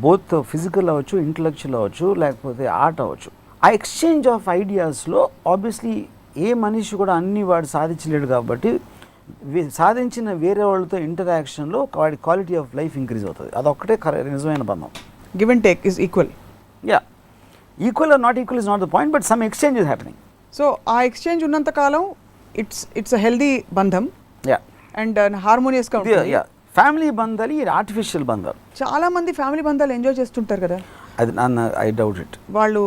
both physical అవ్వచ్చు, ఇంటలెక్చువల్ అవ్వచ్చు, లేకపోతే ఆర్ట్ అవ్వచ్చు. ఆ ఎక్స్చేంజ్ ఆఫ్ ఐడియాస్లో ఆబ్వియస్లీ ఏ మనిషి కూడా అన్ని వాడు సాధించలేడు కాబట్టి సాధించిన వేరే వాళ్ళతో ఇంటరాక్షన్లో వాడి క్వాలిటీ ఆఫ్ లైఫ్ ఇంక్రీజ్ అవుతుంది. అదొక్కటే నిజమైన బంధం. Give and take is equal. Equal or not equal is not the point, but some exchange is happening. So ఆ ఎక్స్చేంజ్ ఉన్నంత కాలం ఇట్స్ అ హెల్దీ బంధం అండ్ హార్మోనియస్గా ఉంటుంది. ఫ్యామిలీ బంధాలు ఈ ఆర్టిఫిషియల్ బంధాలు, చాలా మంది ఫ్యామిలీ బంధాలు ఎంజాయ్ చేస్తుంటారు కదా. అది ఐ డౌట్ ఇట్. వాళ్ళు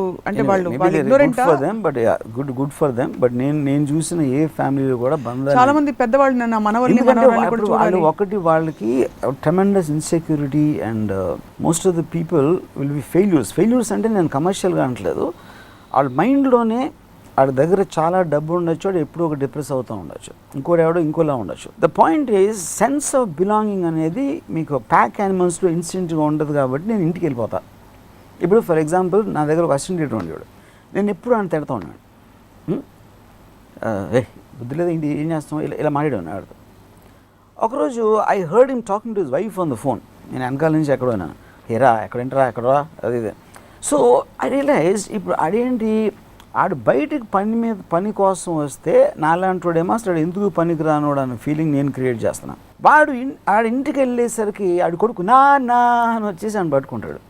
గుడ్ ఫర్ దెమ్, బట్ నేను చూసిన ఏ ఫ్యామిలీలో కూడా బంధాలు, చాలా మంది పెద్దవాళ్ళు వాళ్ళు ఒకటి వాళ్ళకి tremendous insecurity and most of the people will be failures అంటే నేను కమర్షియల్గా అనట్లేదు, వాళ్ళ మైండ్లోనే వాడి దగ్గర చాలా డబ్బు ఉండొచ్చు, వాడు ఎప్పుడూ ఒక డిప్రెస్ అవుతూ ఉండొచ్చు, ఇంకోటి ఎవడో ఇంకోలా ఉండొచ్చు. The point is sense of belonging అనేది మీకు ప్యాక్ యానిమల్స్లో ఇన్స్టెంట్గా ఉండదు కాబట్టి నేను ఇంటికి వెళ్ళిపోతా. ఇప్పుడు ఫర్ ఎగ్జాంపుల్ నా దగ్గర ఒక అసిస్టెంట్ ఎడిటర్ ఉండేవాడు, నేను ఎప్పుడు ఆయన తిడతా ఉన్నాడు, బుద్ధి లేదా ఇంటి ఏం చేస్తాం ఇలా మాట్లాడాను ఆడితో. ఒకరోజు I heard him talking to his wife on the phone, నేను వెనకాల నుంచి ఎక్కడో విన్నాను, ఎక్కడరా అది ఇది. సో ఐ రియలైజ్ ఇప్పుడు అదేంటి, ఆడు బయటికి పని కోసం వస్తే నాలాంటోడేమో అసలు ఎందుకు పనికి రానోడు అన్న ఫీలింగ్ నేను క్రియేట్ చేస్తున్నాను. ఆడు ఇంటికి వెళ్ళేసరికి ఆడు కొడుకు నా అని వచ్చేసి ఆయన పట్టుకుంటాడు.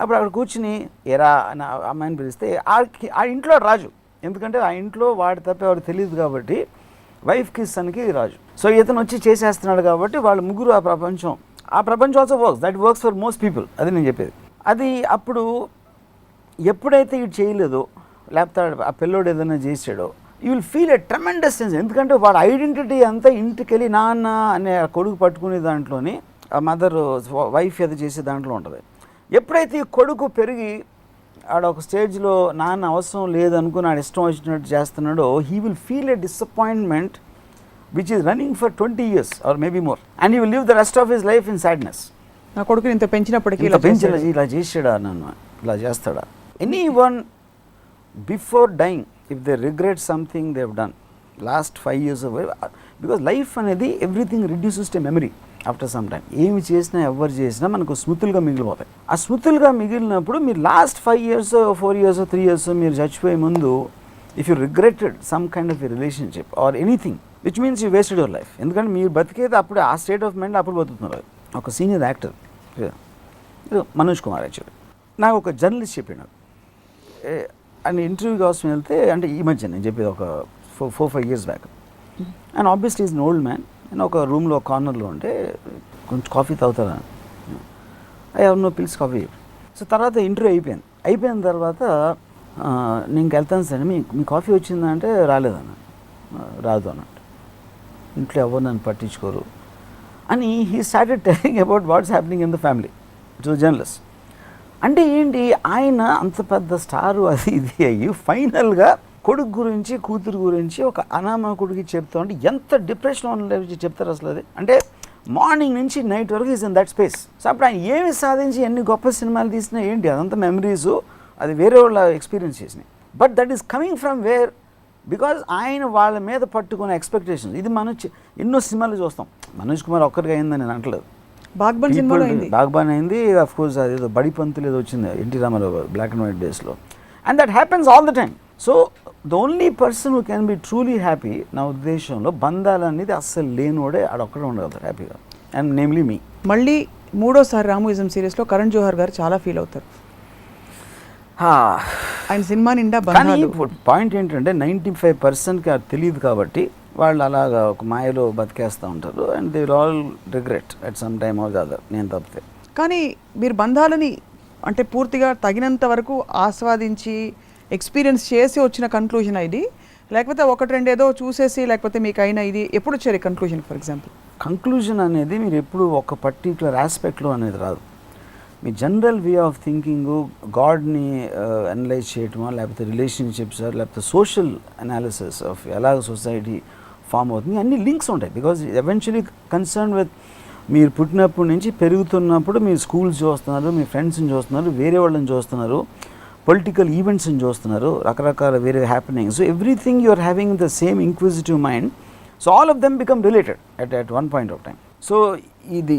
అప్పుడు అక్కడ కూర్చుని ఎరా అని అమ్మాయిని పిలిస్తే ఆ ఇంట్లో రాజు, ఎందుకంటే ఆ ఇంట్లో వాడి తప్ప ఎవరు తెలియదు కాబట్టి వైఫ్కి సన్కి రాజు. సో ఇతను వచ్చి చేసేస్తున్నాడు కాబట్టి వాళ్ళు ముగ్గురు ఆ ప్రపంచం also works for most people. అది నేను చెప్పేది. అది అప్పుడు ఎప్పుడైతే ఇది చేయలేదో, లేకపోతే ఆ పిల్లోడు ఏదైనా చేసాడో, you will feel a tremendous sense. ఎందుకంటే వాడు ఐడెంటిటీ అంతా ఇంటికి వెళ్ళి నాన్న అనే కొడుకు పట్టుకునే దాంట్లోని ఆ మదర్ వైఫ్ ఏదో చేసే దాంట్లో ఉంటుంది. ఎప్పుడైతే ఈ కొడుకు పెరిగి ఆడ ఒక స్టేజ్లో నాన్న అవసరం లేదనుకుని ఆడ ఇష్టం వచ్చినట్టు చేస్తున్నాడో, he will feel a disappointment which is running for 20 years or maybe more, and he will live the rest of his life in sadness. నా కొడుకుని ఇంత పెంచినప్పటికీ ఇలా చేసాడా, నన్ను ఇలా చేస్తాడా? Anyone before dying if they regret something they have done last 5 years of, because life అనేది everything reduces to memory. After some time. ఏమి చేసినా ఎవరు చేసినా మనకు స్మృతులుగా మిగిలిపోతాయి. ఆ స్మృతులుగా మిగిలినప్పుడు మీరు లాస్ట్ 5 years 4 years 3 years మీరు చచ్చిపోయే ముందు if you regretted some kind of a relationship or anything which means you wasted your life. ఎందుకంటే మీరు బతికేది అప్పుడు ఆ స్టేట్ ఆఫ్ మైండ్ అప్పుడు బతుకుతున్నారు. ఒక senior actor Manoj Kumar actually నాకు ఒక జర్నలిస్ట్ చెప్పాడు, ఆయన ఇంటర్వ్యూ కోసం వెళ్తే, అంటే ఈ మధ్య నేను చెప్పేది ఒక 4-5 years back. And obviously is an old man. నేను ఒక రూమ్లో కార్నర్లో ఉంటే కొంచెం కాఫీ తాగుతారా, I have no pills coffee. So తర్వాత ఇంటర్వ్యూ అయిపోయిన తర్వాత నేను వెళ్తాను సార్, మీ కాఫీ వచ్చిందా అంటే రాలేదన్న, రాదు అన్నట్టు, ఇంట్లో ఎవరు నన్ను పట్టించుకోరు అని he started telling about what's happening in the family to journalist. అంటే ఏంటి, ఆయన అంత పెద్ద స్టారు అది ఇది అయ్యి ఫైనల్గా కొడుకు గురించి కూతురు గురించి ఒక అనామకుడికి చెప్తా ఉంటే ఎంత డిప్రెషన్ చెప్తారు అసలు. అది అంటే మార్నింగ్ నుంచి నైట్ వరకు is in that space. So అప్పుడు ఆయన ఏమి సాధించి ఎన్ని గొప్ప సినిమాలు తీసినా ఏంటి, అదంతా మెమరీస్, అది వేరే వాళ్ళ ఎక్స్పీరియన్స్ చేసినాయి. But that is coming from where, because ఆయన వాళ్ళ మీద పట్టుకునే ఎక్స్పెక్టేషన్స్. ఇది మనం ఎన్నో సినిమాలు చూస్తాం. మనోజ్ కుమార్ ఒక్కరిగా అయిందని నేను అంటలేదు, బాగ్బాన్ అయింది, అఫ్ కోర్స్ అదేదో బడి పంతులు ఏదో వచ్చింది NT Ramarao black and white డేస్లో. And that happens all the time. So the only person who can be truly happy నా ఉద్దేశంలో బంధాలు అనేది అస్సలు లేనివాడే ఆడొక్కడే ఉండగలుగుతారు హ్యాపీగా, అండ్ నేమ్లీ మీ. మళ్ళీ మూడోసారి రామోయిజం సిరీస్లో కరణ్ జోహర్ గారు చాలా ఫీల్ అవుతారు. ఆయన సినిమా నిండా కానీ పాయింట్ ఏంటంటే 95%కి అది తెలియదు కాబట్టి వాళ్ళు అలాగా ఒక మాయలో బతికేస్తూ ఉంటారు. And they will all regret at some time or the other, నేను తప్పితే. కానీ మీరు బంధాలని అంటే పూర్తిగా తగినంత వరకు ఆస్వాదించి ఎక్స్పీరియన్స్ చేసి వచ్చిన కన్క్లూజన్ ఇది, లేకపోతే ఒకటి రెండు ఏదో చూసేసి, లేకపోతే మీకు అయినా ఇది ఎప్పుడు వచ్చారు కన్క్లూజన్? ఫర్ ఎగ్జాంపుల్ కంక్లూజన్ అనేది మీరు ఎప్పుడు ఒక పర్టిక్యులర్ ఆస్పెక్ట్లో అనేది రాదు. మీ జనరల్ వే ఆఫ్ థింకింగ్, గాడ్ని అనలైజ్ చేయటమా, లేకపోతే రిలేషన్షిప్స్, లేకపోతే సోషల్ అనాలిసిస్ ఆఫ్ ఎలాగ సొసైటీ ఫామ్ అవుతుంది, అన్ని లింక్స్ ఉంటాయి. బికాజ్ ఎవెన్చువలీ కన్సర్న్ విత్ మీరు పుట్టినప్పటి నుంచి పెరుగుతున్నప్పుడు మీరు స్కూల్స్ చూస్తున్నారు, మీ ఫ్రెండ్స్ని చూస్తున్నారు, వేరే వాళ్ళని చూస్తున్నారు, పొలిటికల్ ఈవెంట్స్ని చూస్తున్నారు, రకరకాల వేరే happenings. So everything you are having the same inquisitive mind. So all of them become related at one point of time. So ఇది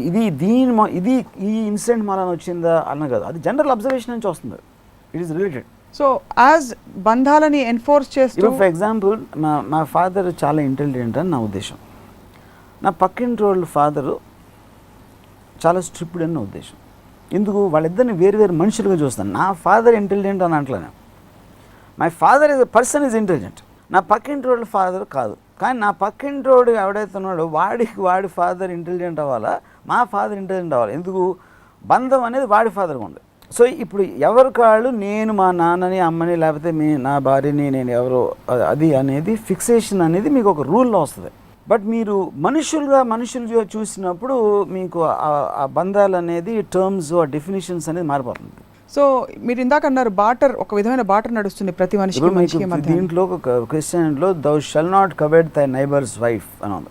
ఈ ఇన్సిడెంట్ మాలని వచ్చిందా అన్న కాదు, అది జనరల్ అబ్జర్వేషన్ నుంచి వస్తుంది. It is related. So as బంధాలని ఎన్ఫోర్స్ చేస్తూ, ఫర్ ఎగ్జాంపుల్ మా ఫాదర్ చాలా ఇంటెలిజెంట్ అని నా ఉద్దేశం. నా పక్కింటి వాళ్ళ ఫాదరు చాలా స్ట్రిక్ట్ అని నా ఉద్దేశం. ఎందుకు, వాళ్ళిద్దరిని వేరు వేరు మనుషులుగా చూస్తాను. నా ఫాదర్ ఇంటెలిజెంట్ అని అంటలేను. My father is a person is intelligent. నా పక్కింటి వాళ్ళ ఫాదర్ కాదు. కానీ నా పక్కింటోడు ఎవడైతే ఉన్నాడో వాడి ఫాదర్ ఇంటెలిజెంట్ అవ్వాలా, మా ఫాదర్ ఇంటెలిజెంట్ అవ్వాలి. ఎందుకు, బంధం అనేది వాడి ఫాదర్గా ఉంది. సో ఇప్పుడు ఎవరి కాళ్ళు, నేను మా నాన్నని అమ్మని లేకపోతే నా భార్యని నేను ఎవరో, అది అనేది ఫిక్సేషన్ అనేది మీకు ఒక రూల్లో వస్తుంది. బట్ మీరు మనుషులుగా చూసినప్పుడు మీకు ఆ బంధాలు అనేది టర్మ్స్, ఆ డెఫినేషన్స్ అనేది మారిపోతుంది. సో మీరు ఇందాక అన్నారు బాటర్, ఒక విధమైన బాటర్ నడుస్తుంది ప్రతి మనిషికి. దీంట్లో ఒక క్రిస్టియన్లో దౌ షల్ నాట్ కవెట్ దై నైబర్స్ వైఫ్ అని ఉంది.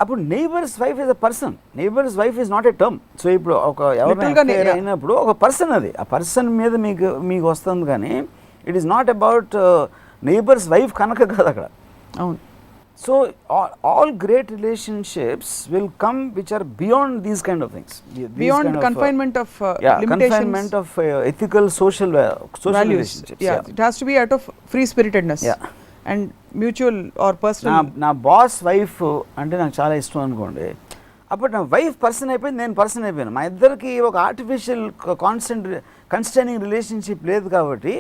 అప్పుడు neighbours wife is a person, neighbours wife is not a term. So ఇప్పుడు ఒక ఎవరైనా అయినప్పుడు ఒక పర్సన్, అది ఆ పర్సన్ మీద మీకు వస్తుంది. కానీ it is not about neighbours wife కనుక కాదు అక్కడ. అవును. So all great relationships will come which are beyond these kind of things, beyond kind confinement of limitations, confinement of ethical social values. relationships. Yeah, it has to be out of free spiritedness and mutual or personal. నా బాస్ వైఫ్ అంటే నాకు చాలా ఇష్టం అనుకోండి, అప్పుడు నా వైఫ్ పర్సన్ అయిపోయింది, నేను పర్సన్ అయిపోయాను. మా ఇద్దరికి ఒక ఆర్టిఫిషియల్ కన్స్టైనింగ్ రిలేషన్షిప్ లేదు. కాబట్టి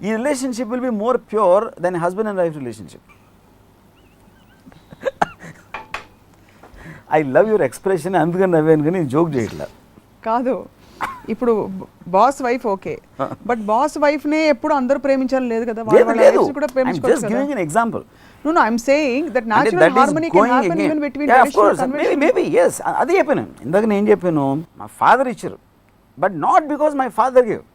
ఈ relationship will be more pure than husband and wife relationship. I love your expression, అందుకని నవ్వాను, కానీ జోక్ చేయట్లా కాదు. ఇప్పుడు boss wife okay, but boss wife నే ఎప్పుడు అందరూ ప్రేమించాలి లేదు కదా, example. No, I'm saying that natural harmony can happen even between traditional conventions. Maybe yes, అది చెప్పాను ఇందాక. నేను చెప్పాను మా ఫాదర్ ఇచ్చారు, but not because my father give.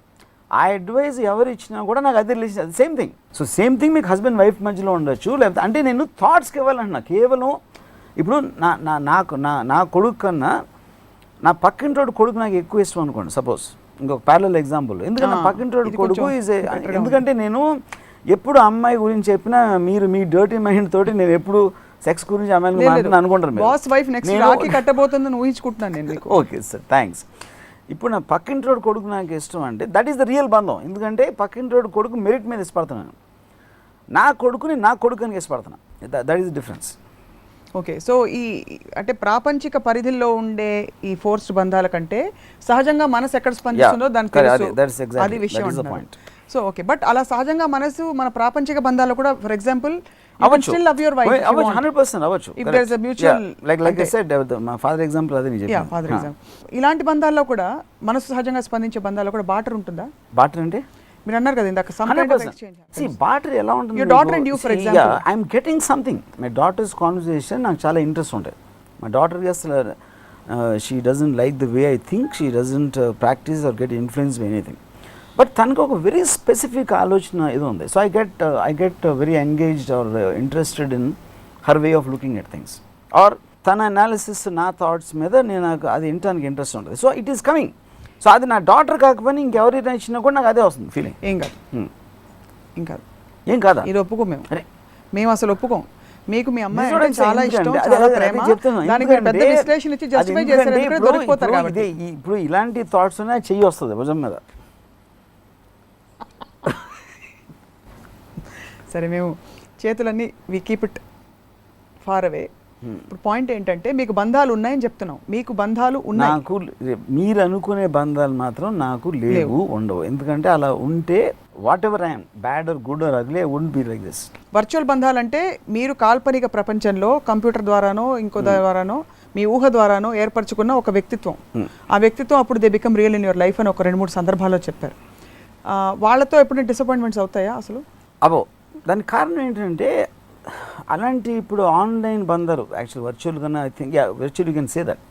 ఆ అడ్వైజ్ ఎవరు ఇచ్చినా కూడా నాకు అది రిలేషన్, అది same thing. So same thing మీకు హస్బెండ్ వైఫ్ మధ్యలో ఉండొచ్చు, లేకపోతే అంటే నేను థాట్స్కి ఇవ్వాలంటున్నా. కేవలం ఇప్పుడు నా కొడుకు కన్నా నా పక్కింటోడు కొడుకు నాకు ఎక్కువ ఇష్టం అనుకోండి, సపోజ్. ఇంకొక ప్యారలల్ ఎగ్జాంపుల్. ఎందుకంటే నా పక్కింటోడు కొడుకు ఎందుకంటే నేను ఎప్పుడు అమ్మాయి గురించి చెప్పినా మీరు మీ డర్టీ మైండ్ తోటి నేను ఎప్పుడు సెక్స్ గురించి అమ్మాయిలు అనుకుంటారు బాస్ వైఫ్ నెక్స్ట్ రాఖీ కట్టబోతుందని ఊహించుకుంటున్నాను నేను మీకు. Okay sir, thanks. ఇప్పుడు నా పక్కింటి రోడ్ కొడుకు నాకు ఇష్టం అంటే దట్ ఈస్ ద రియల్ బంధం. ఎందుకంటే పక్కింటి రోడ్ కొడుకు మెరిట్ మీద ఇష్టపడుతున్నాను, నా కొడుకుని నా కొడుకు అని ఇష్టపడుతున్నాను. That is the difference. Okay, so ఈ అంటే ప్రాపంచిక పరిధిలో ఉండే ఈ ఫోర్స్డ్ బంధాల కంటే సహజంగా మనసు ఎక్కడ స్పందిస్తుందో దానికి తెలుసు, అది విషయం అంటున్నారు. సో ఓకే, బట్ అలా సహజంగా మనసు మన ప్రాపంచిక బంధాలు కూడా ఫర్ ఎగ్జాంపుల్ అవ్వచ్చు, still love your wife if you want. 100% అవ్వచ్చు. If there is a mutual, like I said, my father example అదే నేను చెప్పాను. Father example. ఇలాంటి బంధాల్లో కూడా మనసు సహజంగా స్పందించే బంధాల్లో కూడా బాటర్ ఉంటుందా? బాటర్ అంటే మీరు అన్నారు కదా ఇందాక some kind of exchange. See, barter ఎలా ఉంటుంది? Your daughter and you, for example. Yeah, I'm getting something. My daughter's conversation నాకు చాలా ఇంట్రెస్ట్ ఉంటాయి. My daughter అసలు she doesn't like the way I think, she doesn't practice or get influenced by anything. But తనకు ఒక వెరీ స్పెసిఫిక్ ఆలోచన ఇది ఉంది. So I get very engaged or interested in her way of looking at things, or తన అనాలిసిస్ నా థాట్స్ మీద నాకు అది వినడానికి ఇంట్రెస్ట్ ఉంటుంది. So it is coming. So అది నా డాటర్ కాకపోయినా ఇంకెవరైనా ఇచ్చినా కూడా నాకు అదే వస్తుంది ఫీలింగ్. ఏం కాదు, ఏం కాదా? ఇది ఒప్పుకోం మేము. మేము అసలు ఒప్పుకోం. మీకు మీ అమ్మాయి అంటే చాలా ఇష్టం, చాలా ప్రేమ, దానికి పెద్ద విశ్లేషణ ఇచ్చి జస్టిఫై చేశారు, దొరికిపోతారు కాబట్టి. ఇప్పుడు ఇలాంటి థాట్స్ ఉన్నాయి, చెయ్యి వస్తుంది భుజం మీద. సరే, మేము చేతులన్నీ we keep it far away. ఇప్పుడు పాయింట్ ఏంటంటే మీకు బంధాలు ఉన్నాయని చెప్తున్నాం, మీకు బంధాలు ఉన్నాయి. నాకు మీరు అనుకునే బంధాలు మాత్రం నాకు లేవు, ఉండవు. ఎందుకంటే అలా ఉంటే what ever I'm bad or good or ugly I wouldn't be like this. Virtual బంధాలు అంటే మీరు కాల్పనిక ప్రపంచంలో కంప్యూటర్ ద్వారానో ఇంకో ద్వారానో మీ ఊహ ద్వారానో ఏర్పరచుకున్న ఒక వ్యక్తిత్వం. ఆ వ్యక్తిత్వం అప్పుడు they become real in your life అని ఒక 2-3 సందర్భాల్లో చెప్పారు. వాళ్ళతో ఎప్పుడైనా డిసప్పాయింట్మెంట్స్ అవుతాయా అసలు? అవో. దానికి కారణం ఏంటంటే అలాంటి ఇప్పుడు ఆన్లైన్ బంధాలు యాక్చువల్ వర్చువల్ కన్నా I think virtual you can say that.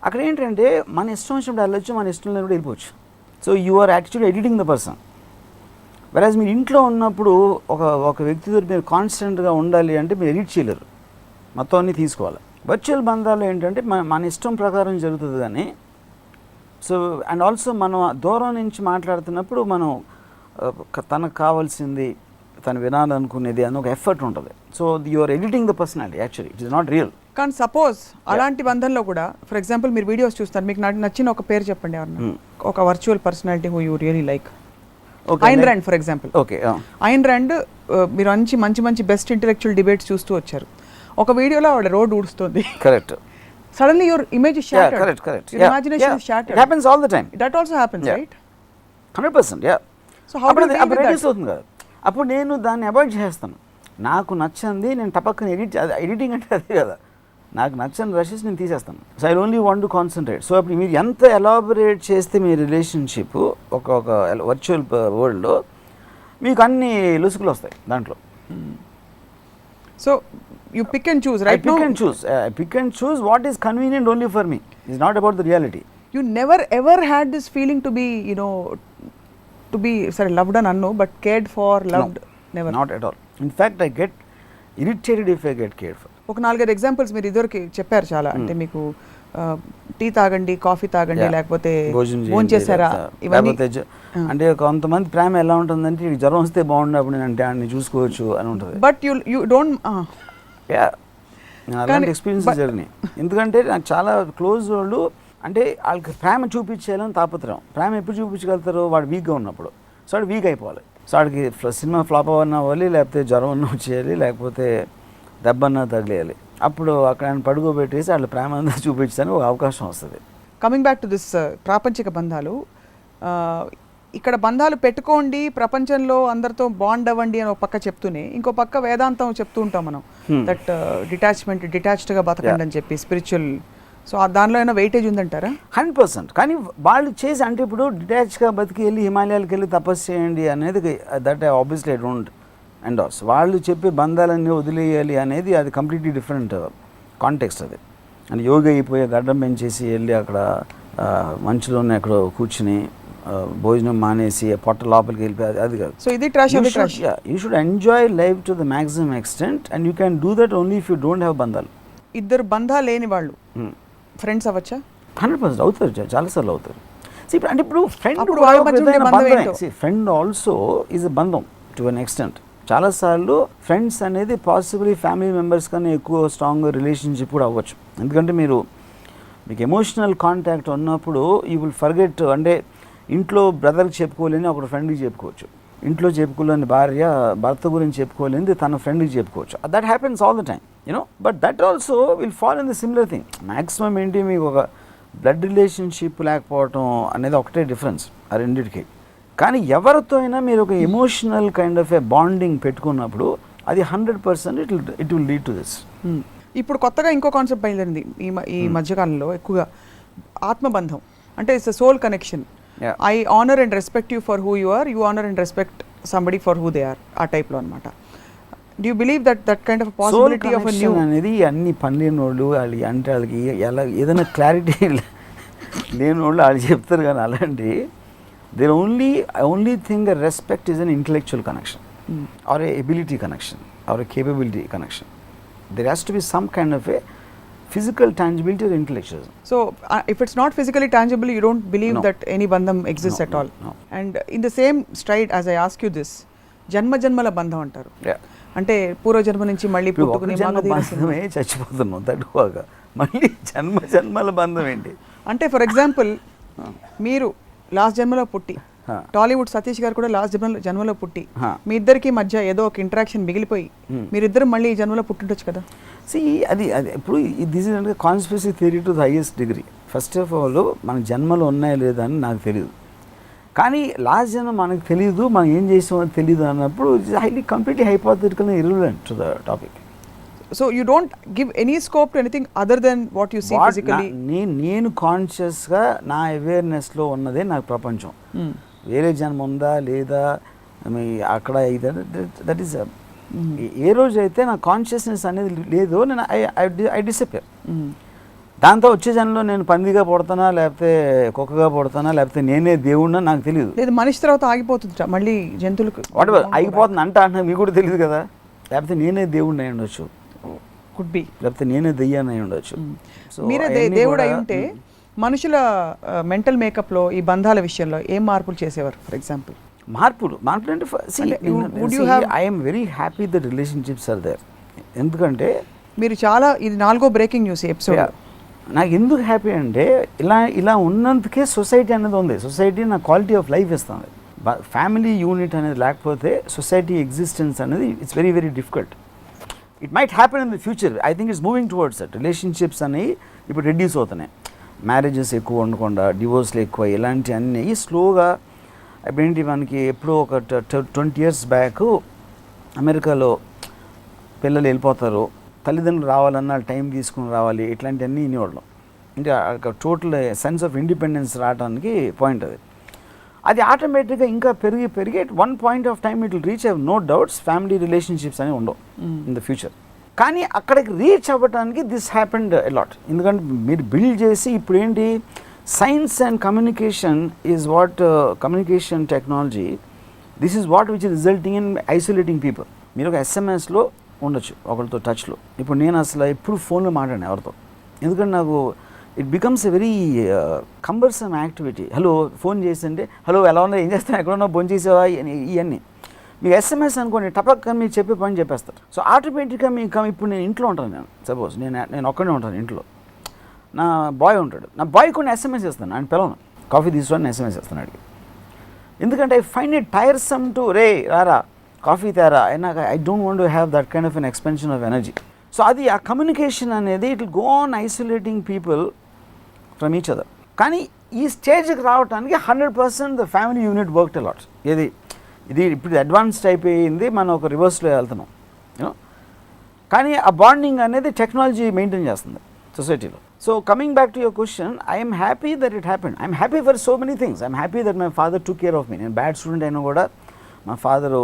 అక్కడ ఏంటంటే మన ఇష్టం వచ్చినప్పుడు వెళ్ళొచ్చు, మన ఇష్టం లేనప్పుడు వెళ్ళిపోవచ్చు. So you are actually editing the person. Whereas మీరు ఇంట్లో ఉన్నప్పుడు ఒక వ్యక్తితో మీరు కాన్స్టెంట్గా ఉండాలి అంటే మీరు ఎడిట్ చేయలేరు, మొత్తం అన్నీ తీసుకోవాలి. వర్చువల్ బంధాలు ఏంటంటే మన ఇష్టం ప్రకారం జరుగుతుంది. కానీ సో అండ్ ఆల్సో మనం దూరం నుంచి మాట్లాడుతున్నప్పుడు మనం తనకు కావాల్సింది తను వినాలనుకునేది అని ఒక ఎఫర్ట్ ఉంటుంది. So you are editing the personality, actually it is not real. కానీ సపోజ్ అలాంటి బంధంలో కూడా ఫర్ ఎగ్జాంపుల్ మీరు వీడియోస్ చూస్తారు, మీకు నచ్చిన ఒక పేరు చెప్పండి ఎవరన్నా, ఒక virtual personality who you really like. Ayn Rand for example. Okay, Ayn Rand మీరు మంచి బెస్ట్ ఇంటెలెక్చువల్ డిబేట్స్ చూస్తూ వచ్చారు. ఒక వీడియోలో ఆవిడ రోడ్ ఊడుస్తుంది. Correct. Suddenly your image is shattered. Correct. Your imagination is shattered. It happens all the time. That also happens, right? 100%, yeah. So how do you deal with that? అవుతుంది కదా. అప్పుడు నేను దాన్ని అవాయిడ్ చేస్తాను. నాకు నచ్చంది నేను టపక్కన ఎడిటింగ్ అంటే అదే కదా, నాకు నచ్చని రషెస్ నేను తీసేస్తాను. So I only want to concentrate. So అప్పుడు మీరు ఎంత ఎలాబొరేట్ చేస్తే మీ రిలేషన్షిప్ ఒక వర్చువల్ వరల్డ్లో మీకు అన్ని లుసుకులు వస్తాయి దాంట్లో. So you pick and choose, right? I pick and choose what is convenient only for me. It's not about the reality. You never ever had this feeling to be, sorry, loved and unknown, but cared for, loved? No, never. Not at all. In fact, I get irritated if I get cared for. ఒక 4-5 ఎగ్జాంపుల్స్ మీరు ఇదివరకు చెప్పారు చాలా. అంటే మీకు టీ తాగండి, కాఫీ తాగండి, లేకపోతే భోజనం చేశారా, ఇవన్నీ. అంటే కొంతమంది ప్రేమ ఎలా ఉంటుందంటే జ్వరం వస్తే బాగుండు అప్పుడు నేను అంటే చూసుకోవచ్చు అని ఉంటుంది. But you don't. అలాంటి ఎక్స్పీరియన్సెస్ జరిగినాయి. ఎందుకంటే నాకు చాలా క్లోజ్ వాళ్ళు అంటే వాళ్ళకి ప్రేమ చూపించాలని తాపత్రయం. ప్రేమ ఎప్పుడు చూపించగలుగుతారో వాడు వీక్గా ఉన్నప్పుడు. సో వాడు వీక్ అయిపోవాలి. సో వాడికి సినిమా ఫ్లాప్ అవ్వన్నా అవ్వాలి, లేకపోతే జ్వరం అన్నా వచ్చేయాలి, లేకపోతే దెబ్బన్నా తగిలేయాలి. అప్పుడు అక్కడ ఆయన పడుకోబెట్టేసి వాళ్ళ ప్రేమ అంతా చూపించడానికి ఒక అవకాశం వస్తుంది. కమింగ్ బ్యాక్ టు దిస్ ప్రాపంచిక బంధాలు, ఇక్కడ బంధాలు పెట్టుకోండి, ప్రపంచంలో అందరితో బాండ్ అవ్వండి అని ఒక పక్క చెప్తూనే ఇంకో పక్క వేదాంతం చెప్తూ ఉంటాం మనం, దట్ డిటాచ్డ్గా బతకండి అని చెప్పి స్పిరిచువల్. సో దానిలో ఏమైనా వెయిటేజ్ ఉందంటారా? 100%. కానీ వాళ్ళు చేసి అంటే ఇప్పుడు డిటాచ్గా బతికి వెళ్ళి హిమాలయాలకు వెళ్ళి తపస్సు చేయండి అనేది that obviously I don't endorse. వాళ్ళు చెప్పే బంధాలన్నీ వదిలేయాలి అనేది అది కంప్లీట్లీ డిఫరెంట్ కాంటెక్స్ట్. అది అని యోగా అయిపోయి గడ్డం పెంచేసి వెళ్ళి అక్కడ మంచులోనే అక్కడ కూర్చుని భోజనం మానేసి పొట్ట లోపలికి వెళ్ళిపోయి అది కాదు. సో ఇది trash. You should enjoy life to the maximum extent and you can do that only if you don't have బంధాలు. ఇద్దరు బంధాలు లేని వాళ్ళు ఫ్రెండ్స్ అవ్వచ్చా? 100% అవుతారు, చాలాసార్లు అవుతారు. అంటే ఇప్పుడు ఫ్రెండ్ ఆల్సో ఈజ్ అ బంధం టు అన్ ఎక్స్టెంట్. చాలాసార్లు ఫ్రెండ్స్ అనేది పాసిబుల్లీ ఫ్యామిలీ మెంబర్స్ కన్నా ఎక్కువ స్ట్రాంగ్ రిలేషన్షిప్ కూడా అవ్వచ్చు. ఎందుకంటే మీకు ఎమోషనల్ కాంటాక్ట్ ఉన్నప్పుడు యూ విల్ ఫర్గెట్. అంటే ఇంట్లో బ్రదర్కి చెప్పుకోలేని ఒక ఫ్రెండ్కి చెప్పుకోవచ్చు, ఇంట్లో చెప్పుకోలేని భార్య భర్త గురించి చెప్పుకోలేనిది తన ఫ్రెండ్కి చెప్పుకోవచ్చు. That happens all the time but that also will fall in the similar thing. Maximum ఏంటి, మీకు ఒక బ్లడ్ రిలేషన్షిప్ లేకపోవటం అనేది ఒకటే డిఫరెన్స్ ఆ రెండింటికి. కానీ ఎవరితో అయినా మీరు ఒక emotional kind of A bonding పెట్టుకున్నప్పుడు అది 100% it will lead to this. ఇప్పుడు కొత్తగా ఇంకో కాన్సెప్ట్ బయలుదేరింది ఈ మధ్యకాలంలో ఎక్కువగా, ఆత్మబంధం. అంటే it's soul connection. I honour and respect you for who you are, you honour and respect somebody for who they are, ఆ టైప్లో అనమాట. Do you believe that kind of possibility of new అనేది అన్ని పనిలేని వాళ్ళు వాళ్ళు అంటే వాళ్ళకి ఎలా ఏదైనా క్లారిటీ లేని వాళ్ళు వాళ్ళు చెప్తారు. కానీ అలాంటి there only thing respect is an intellectual connection or a ability connection or a capability connection. There has to be some kind of a physical tangibility or intellectual. So if it's not physically tangible, you don't believe that any bandham exists at all. No. And in the same stride as I ask you this, జన్మల బంధం అంటారు. అంటే పూర్వజన్మ నుంచి మళ్ళీ పుట్టుకునే బంధమే చచ్చిపోతున్నాం తట్టుకోగా మళ్ళీ జన్మల బంధం ఏంటి అంటే, ఫర్ ఎగ్జాంపుల్ మీరు లాస్ట్ జన్మలో పుట్టి, టాలీవుడ్ సతీష్ గారు కూడా లాస్ట్ జన్మలో పుట్టి, మీ ఇద్దరికి మధ్య ఏదో ఒక ఇంటరాక్షన్ మిగిలిపోయి మీరిద్దరు మళ్ళీ ఈ జన్మలో పుట్టుండొచ్చు కదా. అది ఇప్పుడు దిస్ ఇస్ అంటే conspiracy theory to the highest degree. First of all మన జన్మలు ఉన్నాయా లేదా అని నాకు తెలియదు, కానీ లాస్ట్ జన్మ మనకు తెలియదు, మనం ఏం చేసామో తెలియదు అన్నప్పుడు highly completely hypothetical irrelevant to the topic. So you don't give any scope to anything other than what you see physically. నేను కాన్షియస్గా నా అవేర్నెస్లో ఉన్నదే నాకు ప్రపంచం. వేరే జన్మ ఉందా లేదా అక్కడ దట్ ఈస్ ఏ రోజు అయితే నా కాన్షియస్నెస్ అనేది లేదు, నేను ఐ డిసపియర్. దాంతో వచ్చే జన్మలో నేను పందిగా పుడతానా లేకపోతే కుక్కగా పుడతానా లేకపోతే నేనే దేవుడినా నాకు తెలియదు. లేదు, మనిషి తర్వాత ఆగిపోతుంది మళ్ళీ జంతువులకు వాట్ ఆగిపోతుంది అంటే మీకు కూడా తెలియదు కదా. లేకపోతే నేనే దేవుడిని అయి ఉండొచ్చు, కుడ్ బి, లేకపోతే నేనే దెయ్యాన్ని అయి ఉండొచ్చు. మీరే దేవుడు అయి ఉంటే మనుషుల మెంటల్ మేకప్లో ఈ బంధాల విషయంలో ఏం మార్పులు చేసేవారు? ఫర్ ఎగ్జాంపుల్ మార్పులు అంటే I'm very happy that relationships are there. ఎందుకంటే మీరు చాలా, ఇది 4వ బ్రేకింగ్ న్యూస్ ఎపిసోడ్. నాకు ఎందుకు హ్యాపీ అంటే ఇలా ఉన్నందుకే సొసైటీ అనేది ఉంది. సొసైటీ నా క్వాలిటీ ఆఫ్ లైఫ్ ఇస్తుంది. ఫ్యామిలీ యూనిట్ అనేది లేకపోతే సొసైటీ ఎగ్జిస్టెన్స్ అనేది it's very very difficult. It might happen in the future. I think it's moving towards that. Relationships అనేవి ఇప్పుడు రెడ్యూస్ అవుతున్నాయి, మ్యారేజెస్ ఎక్కువ ఉండకుండా డివోర్స్లు ఎక్కువ, ఇలాంటి అన్నీ స్లోగా. ఇప్పుడేంటి మనకి ఎప్పుడో ఒక 20 years బ్యాక్ అమెరికాలో పిల్లలు వెళ్ళిపోతారు, తల్లిదండ్రులు రావాలన్నా టైం తీసుకుని రావాలి, ఇట్లాంటివన్నీ వినేవాళ్ళం. అంటే టోటల్ సెన్స్ ఆఫ్ ఇండిపెండెన్స్ రావడానికి పాయింట్ అది ఆటోమేటిక్గా ఇంకా పెరిగి at one point of time it will reach, have no doubts, family relationships అనేవి ఉండవు ఇన్ ద ఫ్యూచర్. కానీ అక్కడికి రీచ్ అవ్వడానికి దిస్ హ్యాపెండ్ అలాట్. ఎందుకంటే మీరు బిల్డ్ చేసి ఇప్పుడు ఏంటి, science and communication is what, communication technology, this is what which is resulting in isolating people. మీరు ఒక ఎస్ఎంఎస్లో ఉండొచ్చు ఒకరితో టచ్లో. ఇప్పుడు నేను అసలు ఎప్పుడు ఫోన్లో మాట్లాడాను ఎవరితో, ఎందుకంటే నాకు it becomes a very cumbersome activity. Hello phone చేస్తుంటే హలో ఎలా ఉన్నా, ఏం చేస్తాను, ఎక్కడ ఉన్నా, ఫోన్ చేసావా, ఇవన్నీ. మీకు ఎస్ఎంఎస్ అనుకోండి టపక్క మీరు చెప్పే పని చెప్పేస్తారు. సో ఆటోమేటిక్గా మీకు ఇప్పుడు నేను ఇంట్లో ఉంటాను, నేను సపోజ్ నేను ఒక్కడే ఉంటాను ఇంట్లో, నా బాయ్ ఉంటాడు, నా బాయ్ కొన్ని ఎస్ఎంఎస్ చేస్తాను, ఆయన పిల్లలు కాఫీ తీసుకొని ఎస్ఎంఎస్ చేస్తాను అడిగి. ఎందుకంటే I find it tiresome to రే రారా కాఫీ తేరా, నాకు I don't want to have that kind of an expansion of energy. So అది ఆ కమ్యూనికేషన్ అనేది it will go on isolating people from each other. కానీ ఈ స్టేజ్కి రావడానికి 100% the family unit work a lot. ఇది ఇప్పుడు అడ్వాన్స్డ్ అయిపోయింది, మనం ఒక రివర్స్లో వెళ్తున్నాం యూనో. కానీ ఆ బాండింగ్ అనేది టెక్నాలజీ మెయింటైన్ చేస్తుంది సొసైటీలో. So coming back to your question, I'm happy that it happened. I'm happy for so many things. I'm happy that my father took care of me. నేను బ్యాడ్ స్టూడెంట్ అయినా కూడా మా ఫాదరు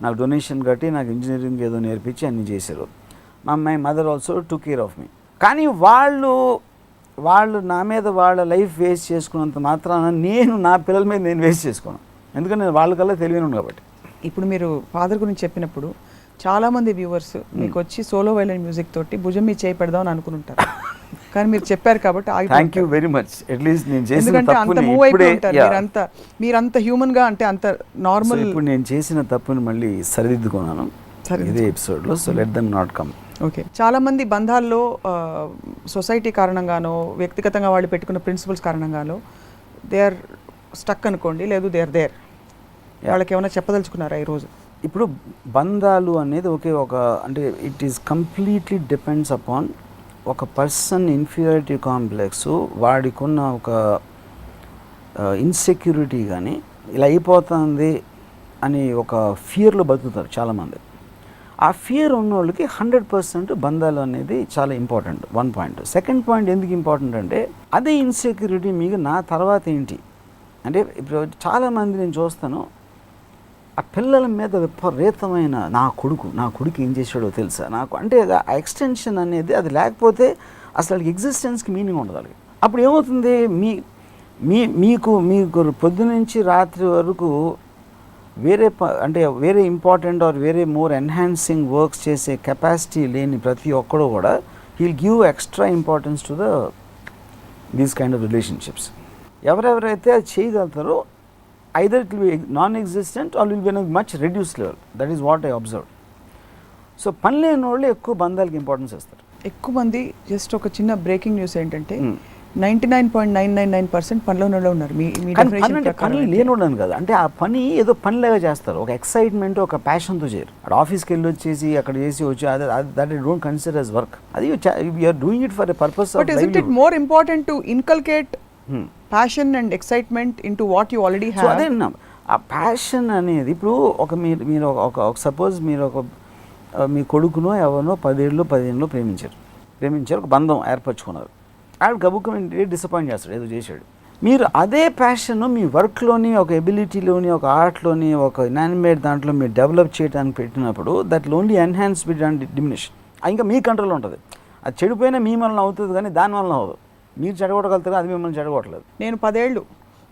నాకు డొనేషన్ కట్టి నాకు ఇంజనీరింగ్ ఏదో నేర్పించి అన్నీ చేశారు. My mother also took care of me. కానీ వాళ్ళు నా మీద వాళ్ళ లైఫ్ వేస్ట్ చేసుకున్నంత మాత్రాన నేను నా పిల్లల మీద నేను వేస్ట్ చేసుకోను, ఎందుకంటే నేను వాళ్ళకల్లా తెలియను కాబట్టి. ఇప్పుడు మీరు ఫాదర్ గురించి చెప్పినప్పుడు చాలామంది వ్యూవర్స్ మీకు వచ్చి సోలో వైలెంట్ మ్యూజిక్ తోటి భుజం మీద చేయి పెడదాం అని అనుకుని ఉంటారు. కానీ మీరు చెప్పారు కాబట్టి thank you very much. At least నేను చేసిన ఎందుకంటే అంత తప్పుని మూవ్ అయిపోయి ఇప్పుడే ఉంటారు మీరంత హ్యూమన్ గా, అంటే అంత నార్మల్. ఇప్పుడు నేను చేసిన తప్పుని మళ్ళీ సరిదిద్దుకున్నాను ఇదే ఎపిసోడ్లో. So let them not come. Okay. చాలామంది బంధాల్లో సొసైటీ కారణంగానో, వ్యక్తిగతంగా వాళ్ళు పెట్టుకున్న ప్రిన్సిపల్స్ కారణంగానో దే ఆర్ స్టక్ అనుకోండి, లేదు దే ఆర్ దేర్. వాళ్ళకి ఏమైనా చెప్పదలుచుకున్నారా ఈరోజు? ఇప్పుడు బంధాలు అనేది ఒక అంటే it is completely depends upon ఒక పర్సన్ ఇన్ఫీరియారిటీ కాంప్లెక్స్, వాడికున్న ఒక ఇన్సెక్యూరిటీ కానీ ఇలా అయిపోతుంది అని ఒక ఫియర్లో బతుకుతారు చాలామంది. ఆ ఫియర్ ఉన్న వాళ్ళకి 100% బంధాలు అనేది చాలా ఇంపార్టెంట్. 1 పాయింట్. సెకండ్ పాయింట్ ఎందుకు ఇంపార్టెంట్ అంటే అదే ఇన్సెక్యూరిటీ మీకు నా తర్వాత ఏంటి అంటే ఇప్పుడు చాలామంది నేను చూస్తాను ఆ పిల్లల మీద విపరీతమైన నా కొడుకు ఏం చేశాడో తెలుసా నాకు, అంటే ఆ ఎక్స్టెన్షన్ అనేది అది లేకపోతే అసలు ఎగ్జిస్టెన్స్కి మీనింగ్ ఉండదు వాళ్ళకి. అప్పుడు ఏమవుతుంది, మీకు పొద్దునుంచి రాత్రి వరకు వేరే ఇంపార్టెంట్ ఆర్ వేరే మోర్ ఎన్హాన్సింగ్ వర్క్స్ చేసే కెపాసిటీ లేని ప్రతి ఒక్కడు కూడా heal give extra importance to these kind of relationships. ఎవరెవరైతే అది చేయగలుగుతారో either it will be non-existent or will be in a much reduced level. That is what I observed. So పని లేని వాళ్ళు ఎక్కువ బంధాలకు ఇంపార్టెన్స్ ఇస్తారు. ఎక్కువ మంది జస్ట్ ఒక చిన్న బ్రేకింగ్ న్యూస్ ఏంటంటే 99.999% పనిలోనే ఉన్నారు. పని లేనివాడని కదా, అంటే ఆ పని ఏదో పనిలాగా చేస్తారు, ఒక ఎక్సైట్మెంట్ ఒక ప్యాషన్తో చేయరు. అక్కడ ఆఫీస్కి వెళ్ళి వచ్చేసి అక్కడ చేసి వచ్చి that I don't consider as work. అది you're doing it for a purpose. But isn't it more important to inculcate passion and excitement into what you already have? So అదే ఆ ప్యాషన్ అనేది ఇప్పుడు మీరు ఒక సపోజ్ మీరు మీ కొడుకునో ఎవరినో 10 ఏళ్ళు 15 ప్రేమించారు, ఒక బంధం ఏర్పరచుకున్నారు. ఆవిడ గబుక్కుని డిసప్పాయింట్ చేస్తాడు, ఏదో చేశాడు. మీరు అదే ప్యాషన్ మీ వర్క్లోని, ఒక ఎబిలిటీలోని, ఒక ఆర్ట్లోని, ఒక ఇనానిమేట్ దాంట్లో మీరు డెవలప్ చేయడానికి పెట్టినప్పుడు that only enhance bit and diminish. ఇంకా మీ కంట్రోల్లో ఉంటుంది. అది చెడిపోయినా మీ వలన అవుతుంది కానీ దాని వలన అవ్వదు. మీరు చెడగొట్టగలుగుతారు, అది మిమ్మల్ని చెడగొట్టలేదు. నేను 10 ఏళ్ళు